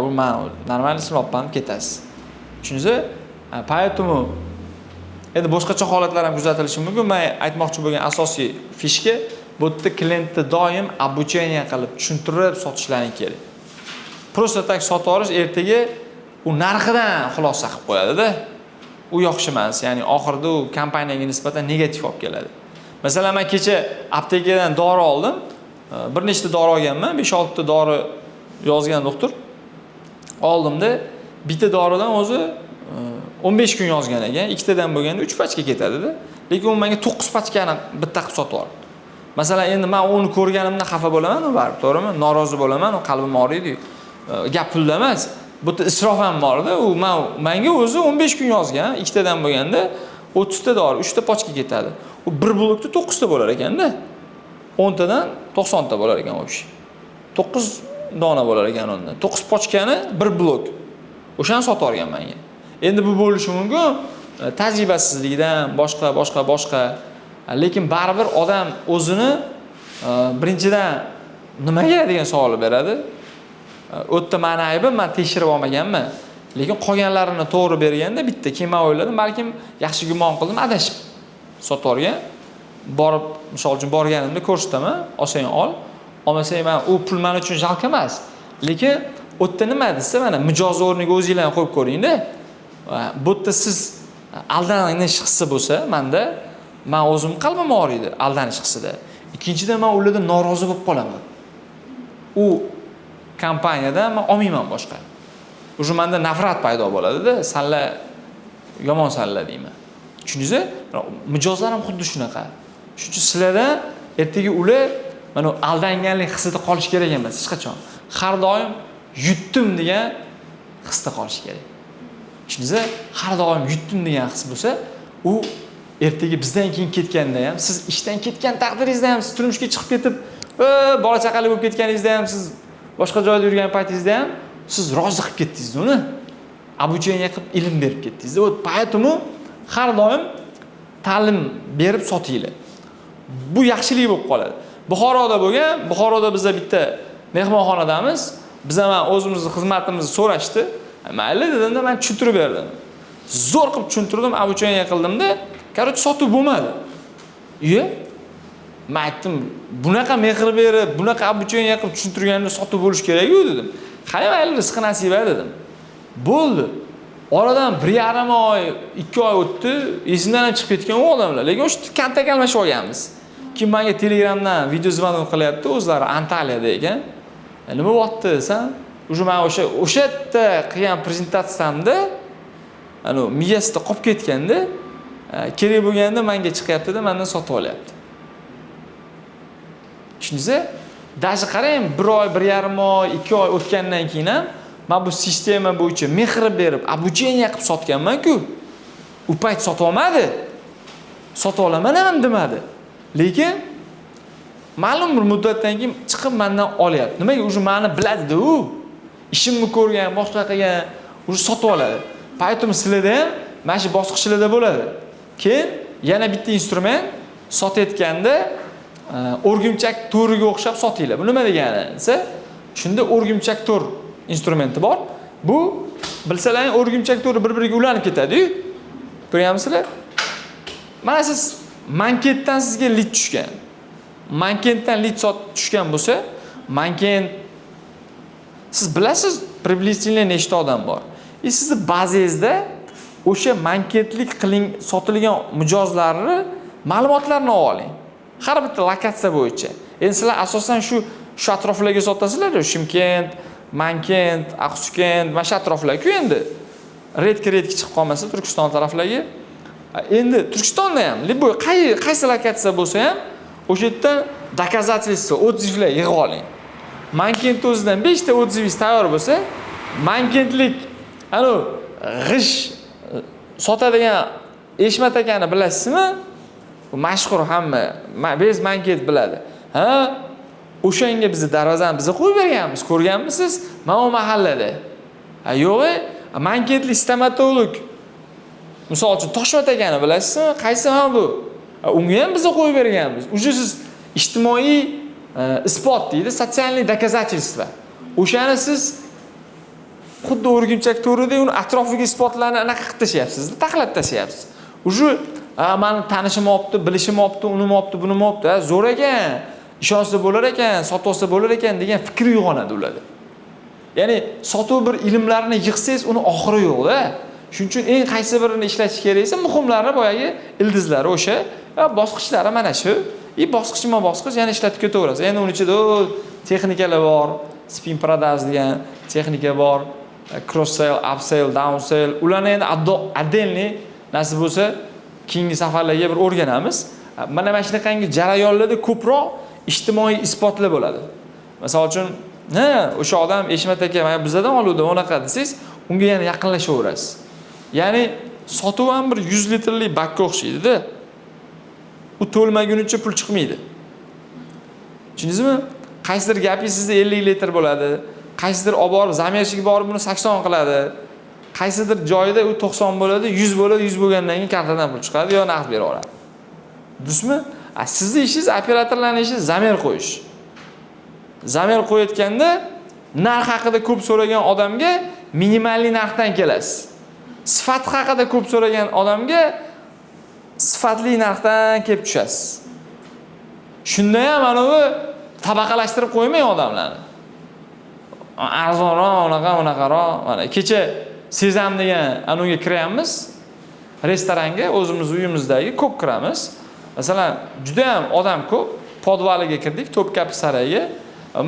U men normalnisini olib ketasiz. Tushunsiz? Поэтому endi boshqacha holatlar ham kuzatilishi mumkin. Men aytmoqchi bo'lgan asosiy fishka bu yerda klientni doim обучение qilib, tushuntirib sotishlaring kerak. Просто tak sotib olish ertaga u narxidan xulosa qilib qo'yadi-da. U yaxshi emas, ya'ni oxirida u kompaniyaga nisbatan negativ olib keladi. Masalan, men kecha aptekadan dori oldim. Bir nechta dori olganman, 5-6 ta dori yozgan doktor. Oldimda bitta doridan o'zi 15 kun yozgan ekan, ikkitadan bo'lganda 3 pachka ketadi-da. Lekin u menga 9 pachkani bitta qilib sotib oldi. Masalan, endi men uni ko'rganimda xafa bo'laman, u baribir, to'g'rimi? Norozi bo'laman, u qalbim og'riydi. Gap pulda emas. Bu yerda isrof ham bor-da. U menga o'zi 15 kun yozgan, ikkitadan bo'lganda 30 ta dori, 3 ta pachka ketadi. U bir blokda 9 ta bo'lar ekan-da. 10 tadan 90 ta bo'lar ekan o'sha. 9 dona bo'lar ekan unda. 9 pachkani bir blok. O'shani sotib olgan menga. Endi bu bo'lishi mumkin tajribasizlikdan, boshqa. Lekin baribir odam o'zini birinchidan nimaga degan savol beradi. O'tda meni aybim, men tekshirib olmaganman. Lekin qolganlarini to'g'ri berganda bitta keyin men o'yladim, balkim yaxshi gumon qildim, adashib sotib olgan. Borib, misol uchun borganimda ko'rsataman, olsang ol. Olmasang men u pul men uchun jalq emas. Lekin o'tda nima desa, mana mijoz o'rniga o'zingizlarni qo'yib ko'ring-da. Bu yerda siz aldanish hissi bo'lsa, menda men o'zim qalbim og'riydi aldanish hissida. Ikkinchidan men ulardan norozi bo'lib qolaman. U kompaniyadan men olmayman boshqa. O'sha menda nafrat paydo bo'ladi-da, sanlar yomon sanlar deyman. Tushundingizmi? Mijozlar ham xuddi shunaqa. Shuning uchun sizlardan ertaga ular mana aldanganlik hissida qolish kerak emas hech qachon. Har doim yutdim degan hisda qolish kerak. Tushundingizmi? Har doim yutdim degan his bo'lsa, u ertaga bizdan keyin ketganda ham, siz ishdan ketgan taqdiringizda ham, siz turmushga chiqib ketib, bola chaqali bo'lib ketganingizda ham, siz boshqa joyda yurgan paytingizda ham siz rozi qilib ketdingiz uni. Обучение qilib ilm berib ketdingiz. Вот поэтому har doim ta'lim berib sotinglar. Bu yaxshilik bo'lib qoladi. Buxoroda bizda bitta mehmonxonadamiz. Biz ham o'zimizning xizmatimizni so'rashdi. Mayli dedimda, men tushuntirib berdim. Zo'r qilib tushuntirdim, abucheniya qildimda, короче, sotuv bo'lmadi. Men aytdim, bunaqa mehr berib, bunaqa abucheniya qilib tushuntirganda sotuv bo'lish kerak-ku dedim. Qani mayli rizqi nasiba dedim. Bo'ldi. Oradan 1,5 oy, 2 oy o'tdi, esimdan ham chiqib ketgan u odamlar. Lekin o'sha kontakt almashib olganmiz. Kim menga Telegramdan video zvonok qilyapti, o'zlari Antaliyada ekan. Nima bo'pti desam, уже men o'sha yerda qilgan prezentatsiyamda miyasida qolib ketganda, kerak bo'lganda menga chiqyapti-da, mendan sotib olyapti. Tushundingizmi? Даже qarang, 1 oy, 1,5 oy, 2 oy o'tgandan keyin ham men bu sistema bo'yicha mehr berib, abucheniya qilib sotganman-ku. U payt sotib olmadi. Sotib olaman ham demadi. Lekin ma'lum bir muddatdan keyin chiqib mendan olyapti. Nimaga? Uje meni biladi u. Ishimni ko'rgan, boshqa qilgan, uje sotib oladi. Poytum sizlarda ham mana shu bosqichlarda bo'ladi. Keyin yana bitta instrument sotayotganda o'rgimchak to'riga o'xshab sotinglar. Bu nima degani? Desa, shunda o'rgimchak to'r instrumenti bor. Bu bilsalaring o'rgimchak to'ri bir-biriga ulanib ketadi-ku. Ko'ryapsizlar? Mana siz mankentdan sizga lit tushgan. Mankentdan lit tushgan bo'lsa, mankent siz bilasiz, приблизительно nechta odam bor. Sizni bazangizda o'sha mankentlik sotilgan mijozlarni ma'lumotlarini oling. Har bitta lokatsiya bo'yicha. Endi sizlar asosan shu atroflarga sotasizlar, Shimkent, Mankent, Aqsuskent, mana shu atroflar-ku endi. Redki chiqib qolmasa Turkiston taraflarga. Endi Turkistonda ham, qaysi lokatsiya bo'lsa ham, o'sha yerda доказательство, отзывlar yig'ib oling. Mankent o'zidan 5 ta отзывingiz tayyor bo'lsa, mankentlik g'ish sotadigan Eshmat akani bilasizmi? Mashhur hamma, biz Mankent biladi. O'shanga bizni darvozani biz qo'yib berganmiz, ko'rganmisiz? Mana bu mahallada. Yo'q, Mankentlik stomatolog. Misol uchun Toshmat akani bilasizmi? Qaysi mana bu? Unga ham biz qo'yib berganmiz. Uje siz ijtimoiy isbot deydi, sotsialniy доказательство. O'shani siz xuddi o'rgimchak to'ridek uni atrofiga isbotlarni anaqa qilib tashlayapsiz, taxlab tashlayapsiz. Uje meni tanishim olibdi, bilishim olibdi, unim olibdi, bunim olibdi. Zo'r ekan, ishonsa bo'lar ekan, sotib olsa bo'lar ekan degan fikr uyg'onadi ularda. Ya'ni sotuv bir ilmlarni yig'sangiz, uni oxiri yo'q-da. Shuning uchun eng qaysi birini ishlatish kerak esa, muhimlari boyagi ildizlari o'sha, bosqichlari mana shu. Bosqichma-bosqich yana ishlatib ketaverasiz. Endi uning ichida texnikalar bor, spin product degan texnika bor, cross sell, up sell, down sell. Ularni endi отдельный nasib bo'lsa keyingi safarlarga bir o'rganamiz. Mana shunaqangi jarayonlarda ko'proq ijtimoiy isbotlar bo'ladi. Masalan uchun, o'sha odam Eshmat aka mana bizdan oluvdi, unaqa desangiz, unga yana yaqinlashaverasiz. Ya'ni sotuv ham bir 100 litrlik bakka o'xshaydi-da. U to'lmagunicha pul chiqmaydi. Tushundingizmi? Qaysidir gapingiz sizda 50 litr bo'ladi, qaysidir olib borib zamerchiga borib buni 80 qiladi. Qaysidir joyda u 90 bo'ladi, 100 bo'ladi, 100 bo'lgandan keyin kartadan pul chiqadi yo naqd berib oladi. Bilasizmi? Sizning ishingiz, operatorlarning ishi zamer qo'yish. Zamer qo'yayotganda narx haqida ko'p so'ragan odamga minimalli narxdan kelasiz. Sifat haqida ko'p so'ragan odamga sifatli narxdan kelib tushasiz. Shunda ham mana bu tabaqalashtirib qo'ymang odamlarni. Arzonroq, unaqaroq. Mana kecha Sezam degan anunga kiryapmiz. Restoranga o'zimiz uyimizdagi ko'p kiramiz. Masalan, juda ham odam ko'p. Podvaliga kirdik, To'pkapli saroyiga.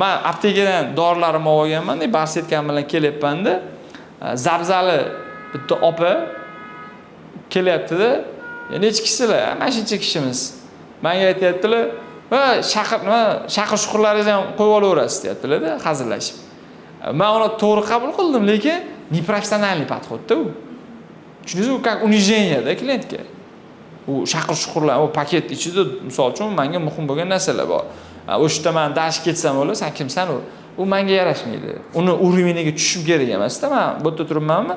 Men aptekadan dorilarimni olganman, barsetkam bilan kelyapman-da. Zabzali bitta opa kelyapti-da. Necha kishilar? Mana shuncha kishimiz. Menga aytayaptilar, "Va shaqir shuqurlaringizni ham qo'yib olaverasiz" deyaptilar-da, hazillashib. Men uni to'g'ri qabul qildim, lekin непрофессиональный подход-da u. Tushundingizmi? U как унижение-da klientga. U shaqir shuqurlar, u paket ichida, misol uchun, menga muhim bo'lgan narsalar bor. O'shda men dash ketsam bo'lar, sen kimsan u? U menga yarashmaydi. Uni uroveniga tushib kerak emas-da. Men bu yerda turibmanmi?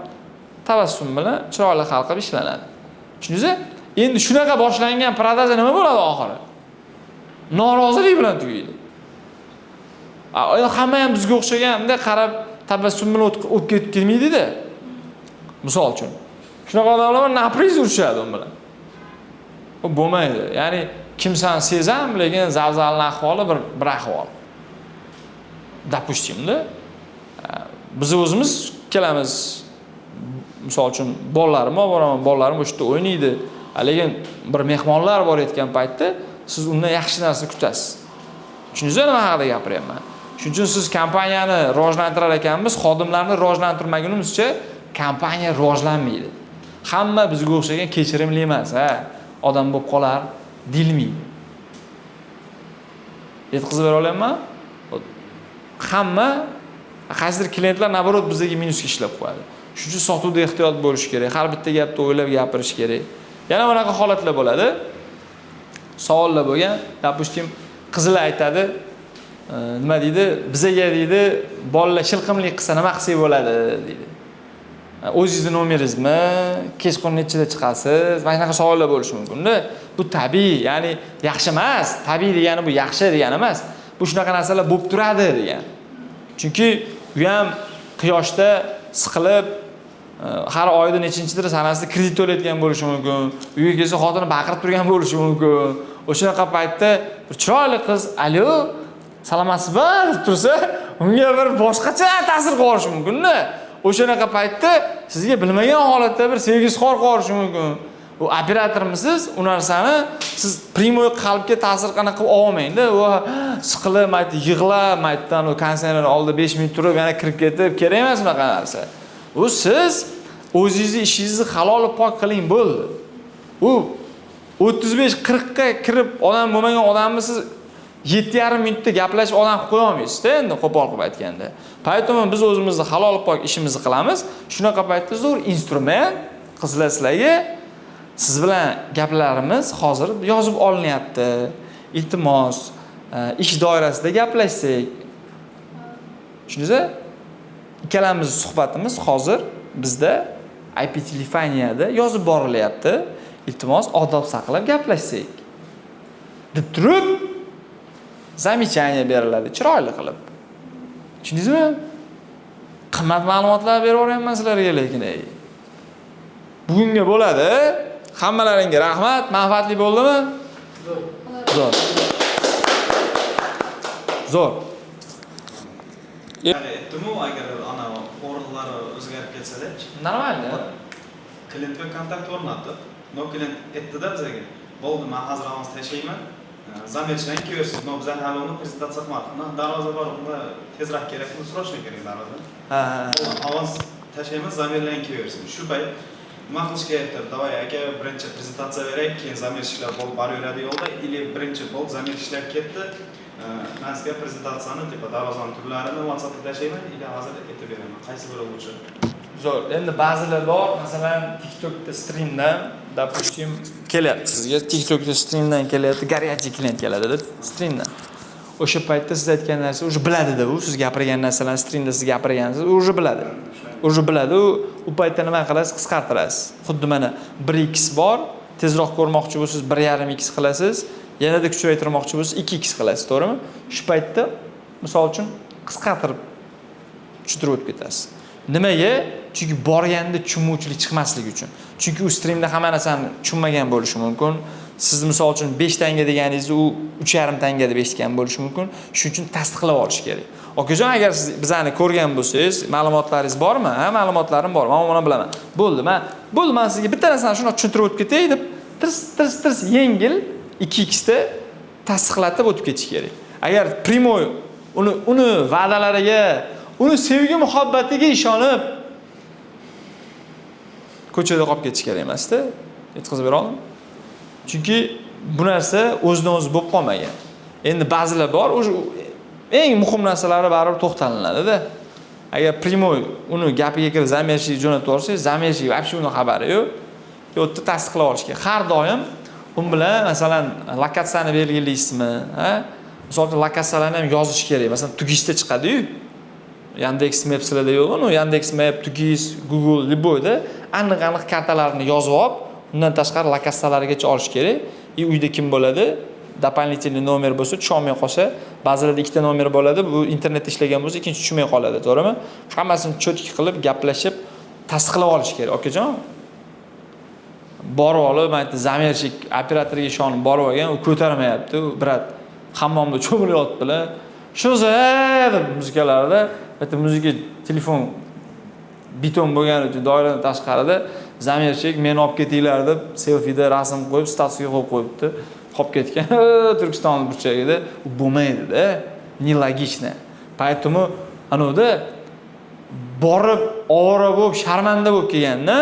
Tabassum bilan chiroyli xalqib ishlanadi. Tushundingizmi? Endi shunaqa boshlangan prodaja nima bo'ladi oxiri? Norozilik bilan tugaydi. Hamma ham bizga o'xshagan bunday qarab tabassum bilan o'tib ketib kelmaydi-da. Misol uchun. Shunaqa odamlar napriz urishadi u bilan. Bu bo'lmaydi. Ya'ni kimsan sezam, lekin zavzalning ahvoli bir ahvol. Допустим-da. Biz o'zimiz kelamiz. Misol uchun bolalarim bor, bolalarim o'sha yerda o'ynaydi. Lekin bir mehmonlar borayotgan paytda siz undan yaxshi narsa kutasiz. Tushundingizmi nima haqida gapiryapman? Shuning uchun siz kompaniyani rivojlantirar ekanmiz, xodimlarni rivojlantirmagunimizcha kompaniya rivojlanmaydi. Hamma bizga o'xshagan kechirimli emas, odam bo'lib qolar, dilmaydi. Yetkazib bera olayapman? Hamma qaysidir klientlar naborot bizga minusga ishlab qo'yadi. Shuning uchun sotuvda ehtiyot bo'lish kerak. Har bitta gapni o'ylab gapirish kerak. Yana bunaqa holatlar bo'ladi. Savollar bo'lgan. Допустим, qizlar aytadi, nima deydi? Bizaga deydi, bolalar shilqimlik qilsa nima qilsak bo'ladi deydi. O'zingizning nomeringizmi? Kechqurun nechida chiqasiz? Mana shunaqa savollar bo'lishi mumkin-da. Bu tabiiy, ya'ni yaxshi emas. Tabiiy degani bu yaxshi degani emas. Bu shunaqa narsalar bo'lib turadi degan. Chunki u ham quyoshda siqilib har oyda nechinchidir sanasida kredit to'layotgan bo'lishi mumkin. Uyga kelsa xotini baqirib turgan bo'lishi mumkin. O'shaqa paytda bir chiroyli qiz, "Alo, salomatsizmi?" deb tursa, unga bir boshqacha ta'sir qilishi mumkin-da. O'shanaqa paytda sizga bilmagan holatda bir sevgi-izhor qilishi mumkin. U operatormisiz, u narsani siz primoy qalbga ta'sir qana qilib olmaydi-da. U siqilib, mayda yig'lab, maydan u konsertning oldida 5 minut turib, yana kirib ketib, kerak emas bunaqa narsa. U siz o'zingizning ishingizni halol pok qiling bo'ldi. U 35-40 ga kirib odam bo'lmagan odamni siz 7,5 minutda gaplashib odam qilib qo'ya olmaysiz-da, endi qo'pol qilib aytganda. Paytda biz o'zimizni halol pok ishimizni qilamiz. Shunaqa paytda zo'r instrument qizlar sizlarga siz bilan gaplarimiz hozir yozib olinyapti. Iltimos, ish doirasida gaplashsak. Tushundingizmi? Ikkalamiz suhbatimiz hozir bizda IP telefoniyada yozib borilyapti. Iltimos, odob saqlab gaplashsak. Deb turib zamechaniya beriladi, chiroyli qilib. Tushundingizmi? Qimmat ma'lumotlar berib o'raman sizlarga lekin. Bugunga bo'ladi. Hammalaringga rahmat. Manfaatli bo'ldimi? Zo'r. Zo'r. Ya'ni aytdim-ku, agar ana o'rinlar o'zgarib ketsa-da, Normalda. klient bilan kontakt o'rnatdi. No klient aytdi-da bizga, "Bo'ldi, men hozir avans tashlayman. Zamerchidan kelasiz. No bizlar hali uni prezentatsiya qilmadik. Darvoza bor, unda tezroq kerak, uni so'rashni kerak darvoza." Avans tashlaymiz, zamerlardan kelaversin. Shu payt nima qilish kerakdir? Davay aka, birinchi prezentatsiya beray, keyin zamerchilar bo'lib boraveradi yo'lda, ili birinchi bo'lib zamerchilar ketdi. Men sizga prezentatsiyani tipa darvozani turlarini WhatsAppga tashlayman, ili hozir aytib beraman. Qaysi biri bo'lishi? Zo'r. Endi ba'zilar bor, masalan, TikTokda streamdan, допустим, kelyapti sizga. TikTokda streamdan kelyapti, горячий klient keladi-da, streamdan. O'sha paytda siz aytgan narsa o'sha biladi-da, u siz gapirgan narsalarni streamda siz gapirgansiz, o'sha biladi. O'sha biladi. U paytda nima qilasiz? Qisqartirasiz. Xuddi mana 1x bor, tezroq ko'rmoqchi bo'lsangiz 1.5x qilasiz. Yanada kuchaytirmoqchi bo'lsangiz 2x qilasiz, to'g'rimi? Shu paytda misol uchun qisqartirib tushuntirib o'tib ketasiz. Nimaga? Chunki borganda tushunmovchilik chiqmasligi uchun. Chunki u streamda hamma narsani tushunmagan bo'lishi mumkin. Siz misol uchun 5 tanga deganingizni u 3,5 tanga deb eshitgan bo'lishi mumkin. Shuning uchun tasdiqlab olish kerak. Okajon, agar siz bizani ko'rgan bo'lsangiz, ma'lumotlaringiz bormi? Ha, ma'lumotlarim bor. Men buni bilaman. Bo'ldi, men sizga bitta narsani shuni tushuntirib o'tib ketay deb tirs yengil 2x da tasdiqlatib o'tib ketish kerak. Agar primoy uni va'dalariga, uni sevgi muhabbatiga ishonib ko'chada qolib ketish kerak emas-da. Yetkazib bera oldim. Chunki bu narsa o'zidan o'zi bo'lib qolmagan. Endi ba'zilar bor, o'sha eng muhim narsalari baribir to'xtalinadi-da. Agar primoy uni gapiga kirib zamerchilik jo'natib yuborsangiz, zamerchilik вообще uni xabari yo'q. Yo'qda tasdiqlab olish kerak. Har doim u bilan masalan lokatsiyani belgilaysizmi, ha? Misol uchun lokatsiyalarni ham yozish kerak. Masalan, tugishda chiqadi-yu. Yandex Maps'larda yo'q, Yandex Map, Tugis, Google, Liboyda aniq kartalarni yozib olib, Undan tashqari lakastalarigacha olish kerak. Uyda kim bo'ladi? Дополнительный nomer bo'lsa tusholmay qolsa, ba'zilarda ikkita nomer bo'ladi. Bu internetda ishlagan bo'lsa, ikkinchi tushmay qoladi, to'g'rimi? Hammasini cho'tki qilib, gaplashib, tasdiqlab olish kerak, okajon. Borib olib, mayli zamerchik operatorga ishonib borib olgan, u ko'tarmayapti, u brat hammomda cho'milayotibdilar. Shunisi deb muzikalarda, bitta muzika telefon biton bo'lgani uchun doiradan tashqarida zamerchik meni olib ketinglar deb selfida rasm qo'yib, statusga qo'yib qo'yibdi. Qolib ketgan Turkiston burchagida u bo'lmaydi-da. Не логично. Поэтому anoda borib ovora bo'lib, sharmanda bo'lib kelganda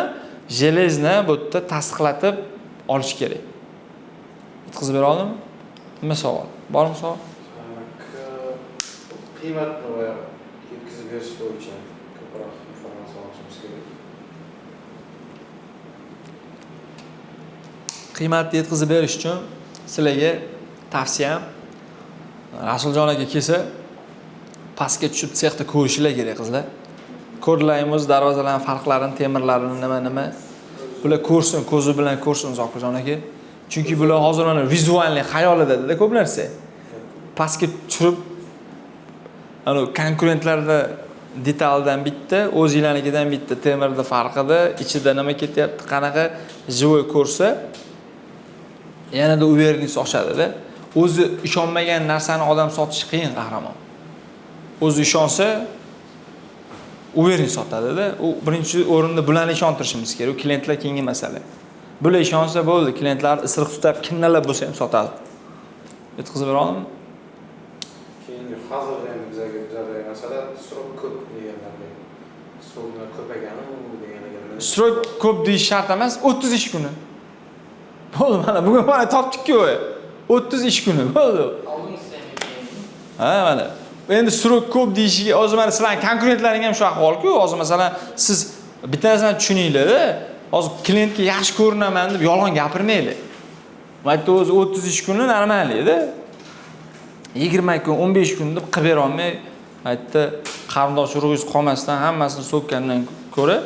железно bu yerda tasdiqlatib olish kerak. Yetkazib bera oldimmi? Nima savol? Bormi savol? Qiymatni va yetkazib berish bo'yicha ko'proq informatsiya olishimiz kerak. Qiymatni yetkazib berish uchun sizlarga tavsiyam Rasuljon aka kelsa pastga tushib sexda ko'rishinglar kerak qizlar. Ko'rlaymiz darvozalarning farqlarini, temirlarini nima. Bular ko'rsin, ko'zi bilan ko'rsin Zoqirjon aka. Chunki bular hozir mana vizualniy xayolida ko'p narsa. Pastga tushib konkurentlarda detaldan bitta, o'zingizlarnikidan bitta temirda farqida, ichida nima ketyapti, qanaqa живой ko'rsa, yanada uvernis oshadi-da. O'zi ishonmagan narsani odam sotishi qiyin, qahramon. O'zi ishonsa uvernis sotadi-da. U birinchi o'rinda bularni ishontirishimiz kerak. U klientlar keyingi masala. Bular ishonsa bo'ldi, klientlar isiriq tutab, kinnalab bo'lsa ham sotadi. Yetkazib bera oldimmi? Keyingi hozir endi bizga masala srok ko'p deganlarga. Sroklar ko'paygani u deganiga. Srok ko'p deyish shart emas, 30 ish kuni. Bo'ldi, mana bugun mana topdik-ku. 30 ish kuni bo'ldi. Ha, mana. Endi srok ko'p deyishiga o'zi mana sizlarning konkurentlaring ham shu ahvol-ku. Hozir masalan siz bitta narsani tushuninglar-da. Hozir klientga yaxshi ko'rinaman deb yolg'on gapirmaylik. Mayli o'zi 30 ish kuni normalda. 20 kun, 15 kun deb qilib bera olmay, aytdi qarindosh urug'ingiz qolmasdan hammasini so'kkandan ko'ra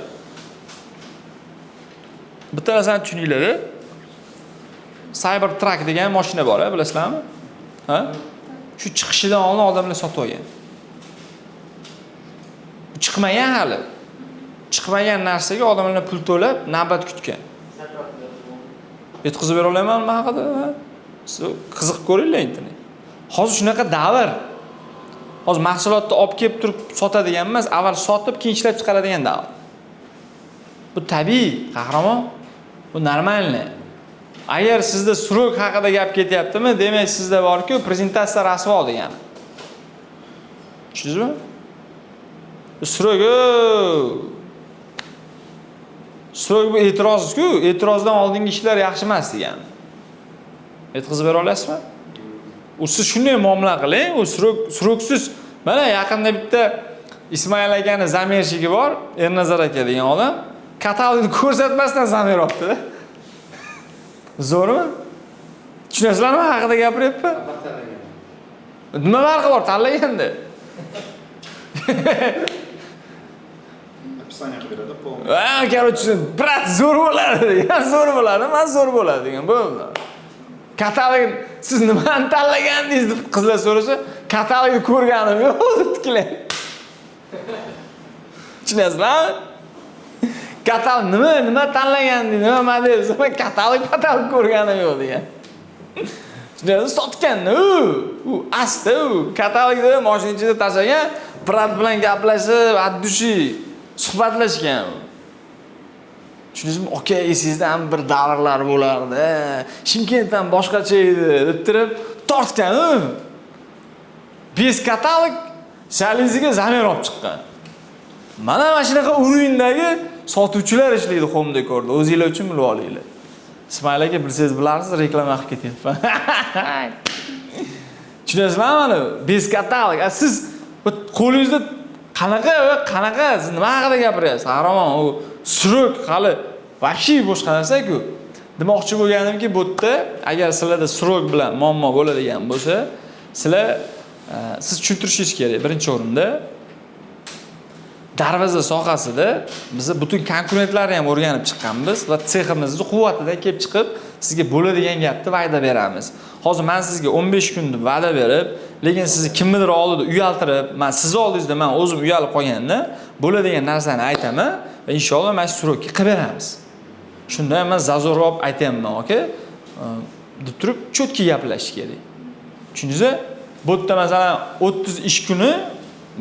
bitta narsani tushuninglar-da. Cybertruck degan mashina bor, bilasizlarmi? Ha? Shu chiqishidan oldin odamlar sotib olgan. Chiqmagan hali. Chiqmagan narsaga odamlar pul to'lab, navbat kutgan. Yetkazib bera olamanmi nima haqida? Qiziq ko'ringlar endi. Hozir shunaqa davr. Hozir mahsulotni olib kelib turib sotadigan emas, avval sotib, keyin ishlab chiqaradigan davr. Bu tabiiy, qahramon. Bu normalniy. Agar sizda srok haqida gap ketyaptimi, demak sizda bor-ku, prezentatsiya rasvo degani. Tushundingizmi? Srok bu e'tirozku, e'tirozdan oldingi ishlar yaxshi emas degani. Yetkazib bera olasizmi? U siz shunday muomala qiling, u sroksiz. Mana yaqinda bitta Ismoil akaning zamerchigi bor, Ernazar aka degan odam, katalogni ko'rsatmasdan zamer olibdi-da. Zo'rmi? Tushunasizlarmi haqida gapiryapman? Nima farqi bor tanlaganda? Описание qilib beradi, полный. Короче, brat zo'r bo'ladi degan, zo'r bo'ladi, men zo'r bo'ladi degan bo'ldi. Katalog siz nimani tanlagandingiz deb qizlar so'rasa, katalogni ko'rganim yo'q, tiklang. Tushunasizlarmi? Katalog nima tanlagandingiz, nima model, men katalog ko'rganim yo'q degan. Tushunasiz, sotgan u asta u katalogda mashina ichida tashlagan, brat bilan gaplashib, addushi suhbatlashgan. Tushunasizmi? Aka, esingizda ham bir davrlar bo'lardi. Shimkentdan boshqacha edi deb turib tortgan. Bez katalog shalingiziga zamer olib chiqqan. Mana shunaqa Uruyindagi sotuvchilar ishlaydi Home Decorda. O'zingizlar uchun bilib olinglar. Ismoil aka, bilsangiz bilarsiz, reklama qilib ketyapman. Tushunasizlarmi? Mana bez katalog. Siz qo'lingizda qanaqa siz nima haqida gapiryapsiz? Qahramon, u srok hali вообще boshqa narsa-ku. Demoqchi bo'lganimki, bu yerda agar sizlarda srok bilan muammo bo'ladigan bo'lsa, siz tushuntirishingiz kerak birinchi o'rinda. darvoza sohasida biz butun konkurentlarni ham o'rganib chiqqanmiz va seximizni quvvatida kelib chiqib sizga bo'ladigan gapni va'da beramiz. Hozir men sizga 15 kun deb va'da berib, lekin sizni kimnidir oldida uyaltirib, men sizni oldingizda men o'zim uyalib qolganda bo'ladigan narsani aytaman va inshaalloh mana shu surokka qilib beramiz. Shunda men zazorroq aytayapman, aka. Deb turib cho'tki gaplashish kerak. Tushundingizmi? Bu yerda masalan 30 ish kuni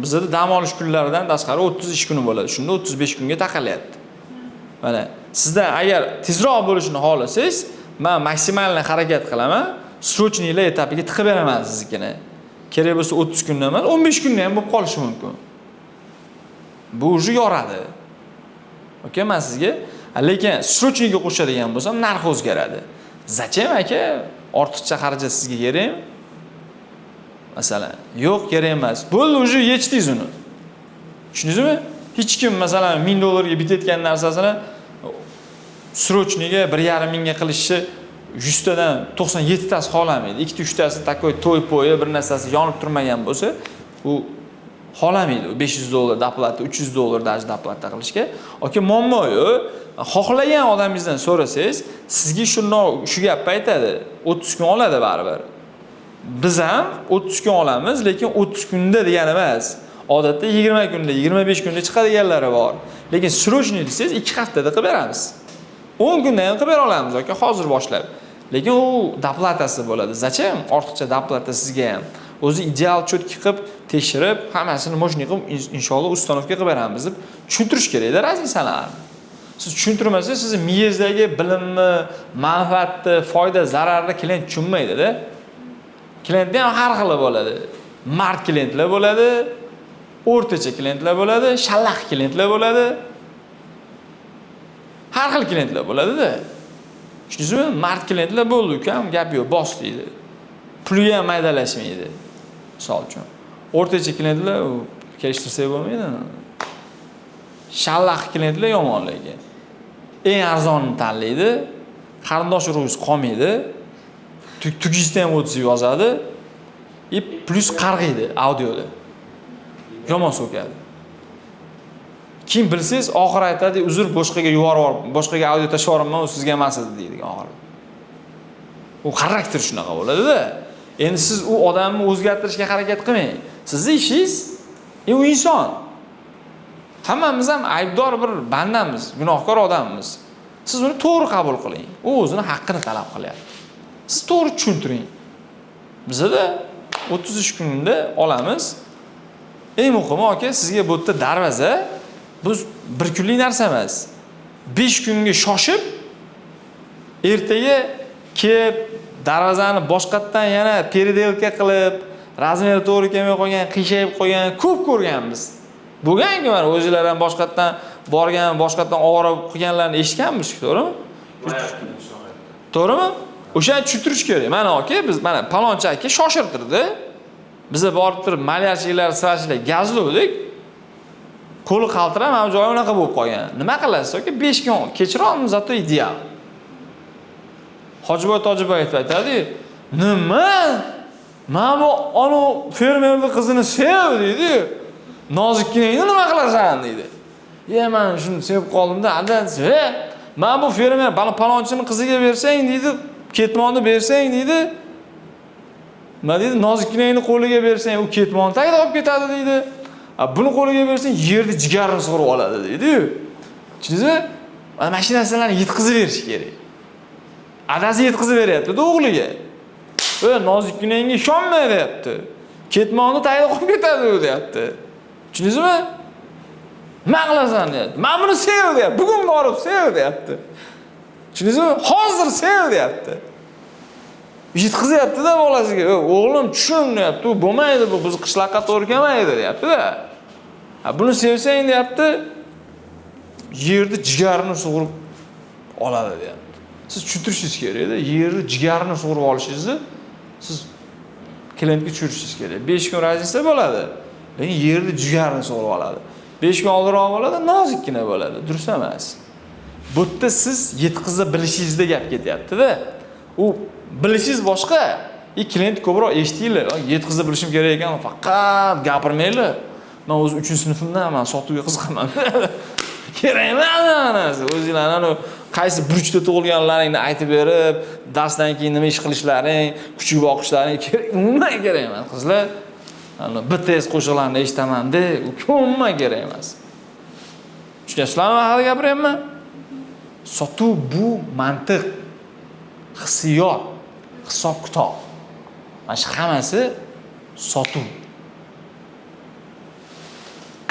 bizda dam olish kunlaridan tashqari 30 ish kuni bo'ladi. Shunda 35 kunga taqalyapti. Mana sizdan agar tezroq bo'lishini xohlasangiz, men maksimalni harakat qilaman. Srochnilar etapiga tiqib beraman siznikini. Kerak bo'lsa 30 kundan emas, 15 kunda ham bo'lib qolishi mumkin. Bu уже yoradi. Okay, men sizga lekin srochniga qo'shadigan bo'lsam narx o'zgaradi. Zachем aka? Ortiqcha xarajat sizga kerakmi? Masalan, yo'q, kerak emas. Bo'ldi, уже yechdingiz uni. Tushundingizmi? Hech kim masalan 1000 dollarga bitayotgan narsasini srochniga 1,5 mingga qilishni 100 tadan 97 tasi xohlamaydi. 2-3 tasi takoy to'y po'yi bir narsasi yonib turmagan bo'lsa, u xohlamaydi. 500 dollar doplata, 300 dollar даже doplata qilishga. Oke, muammo yo'q. Xohlagan odamingizdan so'rasangiz, sizga shu gapni aytadi. 30 kun oladi baribir. Biz ham 30 kun olamiz, lekin 30 kunda degani emas. Odatda 20 kunda, 25 kunda chiqadiganlari bor. Lekin srochniy desangiz 2 haftada qilib beramiz. 10 kundan ham qilib bera olamiz, aka, hozir boshlab. Lekin u doplatasi bo'ladi. Zachем? Ortiqcha doplata sizga ham. O'zi ideal cho'tki qilib, tekshirib, hammasini mo'shni qilib, inshaalloh ustanovka qilib beramiz deb tushuntirish kerak-da razinalar. Siz tushuntirmasangiz, siz miyangizdagi bilimni, manfaatni, foyda, zararni klient tushunmaydi-da. Klientda ham har xil bo'ladi. Mard klientlar bo'ladi, o'rtacha klientlar bo'ladi, shallaq klientlar bo'ladi. Har xil klientlar bo'ladi-da. Tushundingizmi? Mard klientlar bo'ldi, ukam, gap yo'q, bos deydi. Puli ham maydalashmaydi. Misol uchun. O'rtacha klientlar kelishtirsak bo'lmaydi. Shallaq klientlar yomon lekin. Eng arzonni tanlaydi, qarindosh urug'ingiz qolmaydi. Tugisda ham o'tsa yozadi. Plus qarg'iydi audioda. Yomon so'kadi. Kim bilsangiz, oxir aytadi, uzr, boshqaga yuborib, boshqaga audio tashlavorman, u sizga emas edi deydi oxir. U xarakter shunaqa bo'ladi-da. Endi siz u odamni o'zgartirishga harakat qilmang. Sizning ishingiz, u inson. Hammamiz ham aybdor bir bandamiz, gunohkor odammiz. Siz uni to'g'ri qabul qiling. U o'zini haqqini talab qilyapti. Siz to'g'ri tushuntiring. Bizda 33 kunda olamiz. Eng muhimi, aka, sizga bu yerda darvoza bu bir kunlik narsa emas. 5 kunga shoshib, ertaga kelib darvozani boshqatdan yana peridelka qilib, razmeri to'g'ri kelmay qolgan, qiyshayib qolgan ko'p ko'rganmiz. Bo'lgan-ku, mana o'zingizlar ham boshqatdan borgan, boshqatdan ovora qilganlarni eshitganmiz, to'g'rimi? To'g'rimi? O'shani tushuntirish kerak. Mana aka, biz mana palonchi aka shoshirtirdi. Biza borib turib malyarchilar, sirachlar gazlovdik. Qo'li qaltirab, mana joyi unaqa bo'lib qolgan. Nima qilasiz aka? 5 kun kechirolmiz, zato ideal. Hojiboy Tojiboy aytadi, "Nima? Men bu ana fermerning qizini sev" deydi. Nozikkinangni nima qilasan deydi. Men shuni sevib qoldim-da, adasi. Men bu fermer palonchining qiziga bersang deydi, ketmonni bersang deydi. Nima deydi? Nozikkinangni qo'liga bersang, u ketmonni tagida olib ketadi deydi. Buni qo'liga bersang, yerni jigarini sug'urib oladi deydi-yu. Tushundingizmi? Mana shu narsalarni yetkazib berish kerak. Adasi yetkazib beryapti o'g'liga. Nozikkinangga ishonmay deyapti. Ketmonni tagida olib ketadi deyapti. Tushundingizmi? Nima qilasan deyapti. Men buni sev deyapti. Bugun borib sev deyapti. Tushundingizmi? Hozir sev deyapti. Yetkazyapti-da bolasiga. O'g'lim tushun deyapti. U bo'lmaydi, bu biz qishloqqa to'g'ri kelmaydi deyapti-da. Buni sevsang deyapti, yerni jigarini sug'urib oladi deyapti. Siz tushuntirishingiz kerak-da, yerni jigarini sug'urib olishingizni siz klientga tushunishingiz kerak. 5 kun razisa bo'ladi. Lekin yerni jigarini sug'urib oladi. 5 kun oldinroq bo'ladi, nozikkina bo'ladi. Durust emas. Bu yerda siz yetkazib bilishingizda gap ketyapti-da. U bilishingiz boshqa. Klient ko'proq eshitinglar. Yetkazib bilishim kerak ekan, faqat gapirmanglar. Men o'zi 3-sinfimdan men sotuvga qiziqaman. Kerak emas. O'zinglarni qaysi burchda tug'ilganlaringni aytib berib, darsdan keyin nima ish qilishlaring, kuchuk boqishlaring kerak. Umuman kerak emas. Qizlar, BTS qo'shiqlarini eshitaman de, umuman kerak emas. Tushunasizlarmi haqida gapiryapman? Sotuv bu mantiq, hissiyot, hisob-kitob. Mana shu hammasi sotuv.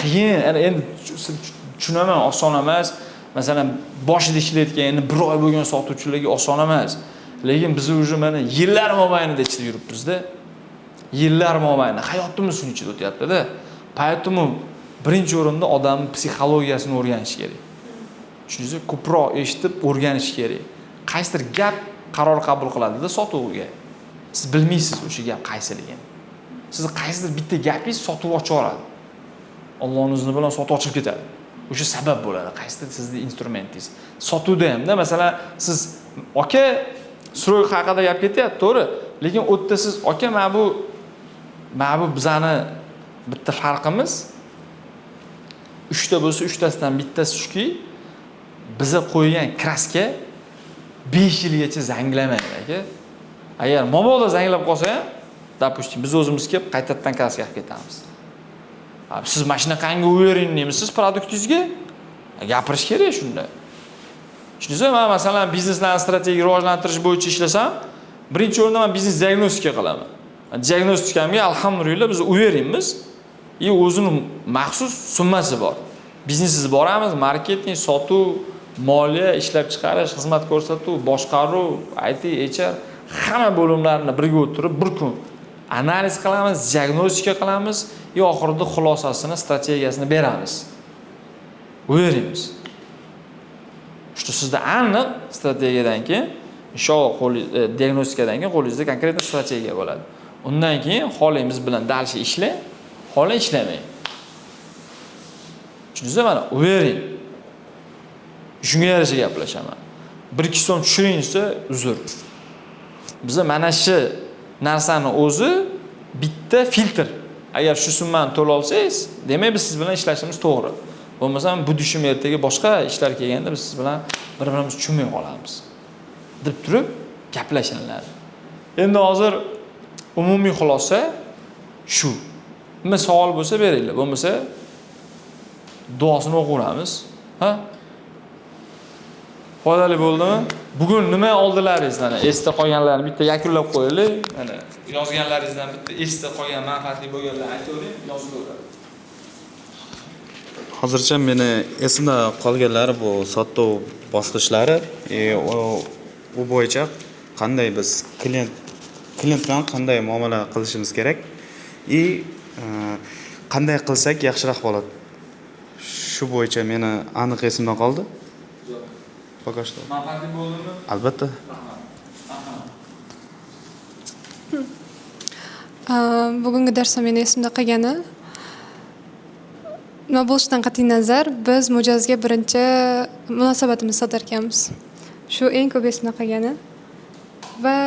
Qiyin, endi tushunaman, oson emas. Masalan, boshida ishlayotgan, endi 1 oy bo'lgan sotuvchilarga oson emas. Lekin biz уже mana yillar mobaynida ichida yuribmiz-da. Yillar mobaynida hayotimiz shuncha ichida o'tyapti-da. Поэтому birinchi o'rinda odamning psixologiyasini o'rganish kerak. Tushuningizmi? Ko'proq eshitib o'rganish kerak. Qaysidir gap qaror qabul qiladi-da sotuvga. Siz bilmaysiz o'sha gap qaysiligini. Siz qaysidir bitta gapingiz sotuv ochib oladi. Allohning izni bilan sotuv ochib ketadi. O'sha sabab bo'ladi. Qaysidir sizning instrumentingiz. Sotuvda hamda masalan siz aka sroy haqida gap ketyapti, to'g'ri? Lekin u yerda siz aka mana bu bizani bitta farqimiz 3 ta bo'lsa 3 tasidan bittasi shuki, biza qo'ygan kraska 5 yilgacha zanglamaydi aka. Agar mobodo zanglab qolsa ham, допустим, biz o'zimiz kelib qaytadan kraska qilib ketamiz. Siz mashina qangi o'yering demisiz produktingizga? Gapirish kerak shunda. Tushundingizmi? Men masalan bizneslarni strategik rivojlantirish bo'yicha ishlasam, birinchi o'rinda men biznes diagnostika qilaman. Diagnostikamga alhamdulillah biz o'yerimiz. O'zining maxsus summasi bor. Biznesingiz boramiz, marketing, sotuv, moliya, ishlab chiqarish, xizmat ko'rsatuv, boshqaruv, IT, HR hamma bo'limlarni birga o'tirib bir kun analiz qilamiz, diagnostika qilamiz, oxirida xulosasini, strategiyasini beramiz. O'yerimiz. Shu sizda aniq strategiyadan keyin, inshaalloh diagnostikadan keyin qo'lingizda konkret strategiya bo'ladi. Undan keyin xolingiz bilan dalsha ishlang, xola ishlamang. Tushundingizmi? Mana o'yering. Shunga yarasha gaplashaman. 1-2 so'm tushiring desa, uzr. Biz mana shu narsani o'zi bitta filtr. Agar shu summani to'la olsangiz, demak biz siz bilan ishlashimiz to'g'ri. Bo'lmasam bu dushim ertaga boshqa ishlar kelganda biz siz bilan bir-birimizni tushunmay qolamiz. deb turib gaplashiladi. Endi hozir umumiy xulosa shu. Nima savol bo'lsa beringlar, bo'lmasa duosini o'qiramiz. Ha? Foydali bo'ldimi? Bugun nima oldilaringizdan esda qolganlarni bitta yakunlab qo'yaylik. Mana yozganlaringizdan bitta esda qolgan manfaatli bo'lganlarni aytavering, yozaveradi. Hozircha meni esimda qolganlari bu sotuv bosqichlari, u bo'yicha qanday biz klient bilan qanday muomala qilishimiz kerak qanday qilsak yaxshiroq bo'ladi. Shu bo'yicha meni aniq esimda qoldi. Пока что. Manfaatli bo'ldimi? Albatta. Bugungi darsda meni esimda qolgani nima bo'lishidan qat'iy nazar biz mijozga birinchi munosabatimizni sotarkanmiz. Shu eng ko'p esimda qolgani va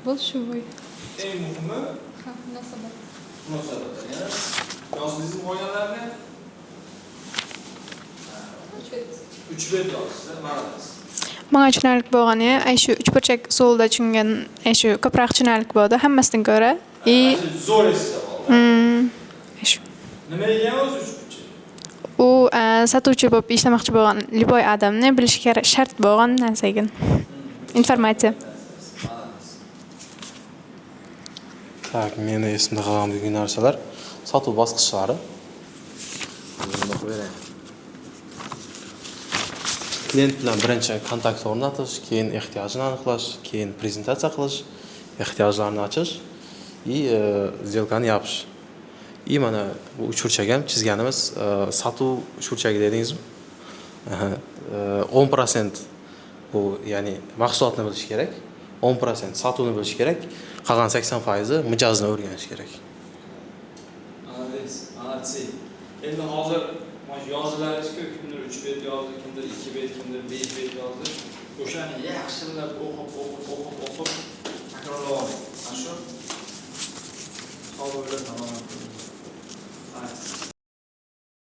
bu shu bo'y. Eng muhimi Munosabat. munosabatlar. Yozdingizmi qolganlarni? 3 bet yozsiz, ma'lumsiz. Menga tushunarli bo'lgani, ay shu uchburchak usulida tushungan, ay shu ko'proq tushunarli bo'ldi hammasidan ko'ra. Zo'r esa bo'ldi. Shu. Nima ekan o'zi uchburchak? U sotuvchi bo'lib ishlamoqchi bo'lgan liboy odamni bilishi kerak shart bo'lgan narsa ekan. Informatsiya. Tak, meni esimda qolgan bugungi narsalar sotuv bosqichlari. Buni qo'yaylik. Klient bilan birinchi kontakt o'rnatish, keyin ehtiyojini aniqlash, keyin prezentatsiya qilish, ehtiyojlarni ochish va сделкani yopish. Mana bu uchburchak ham chizganimiz sotuv uchburchagi dedingizmi? 10% bu, ya'ni mahsulotni bilish kerak, 10% sotuvni bilish kerak, qolgan 80% mijozni o'rganish kerak. Analiz. Endi hozir yozilaringiz-ku, kimdir 3 bet yozdi, kimdir 2 bet, kimdir 5 bet yozdi. O'shani yaxshilab o'qib takrorlab oling. Mana shu. Hozir bilasan.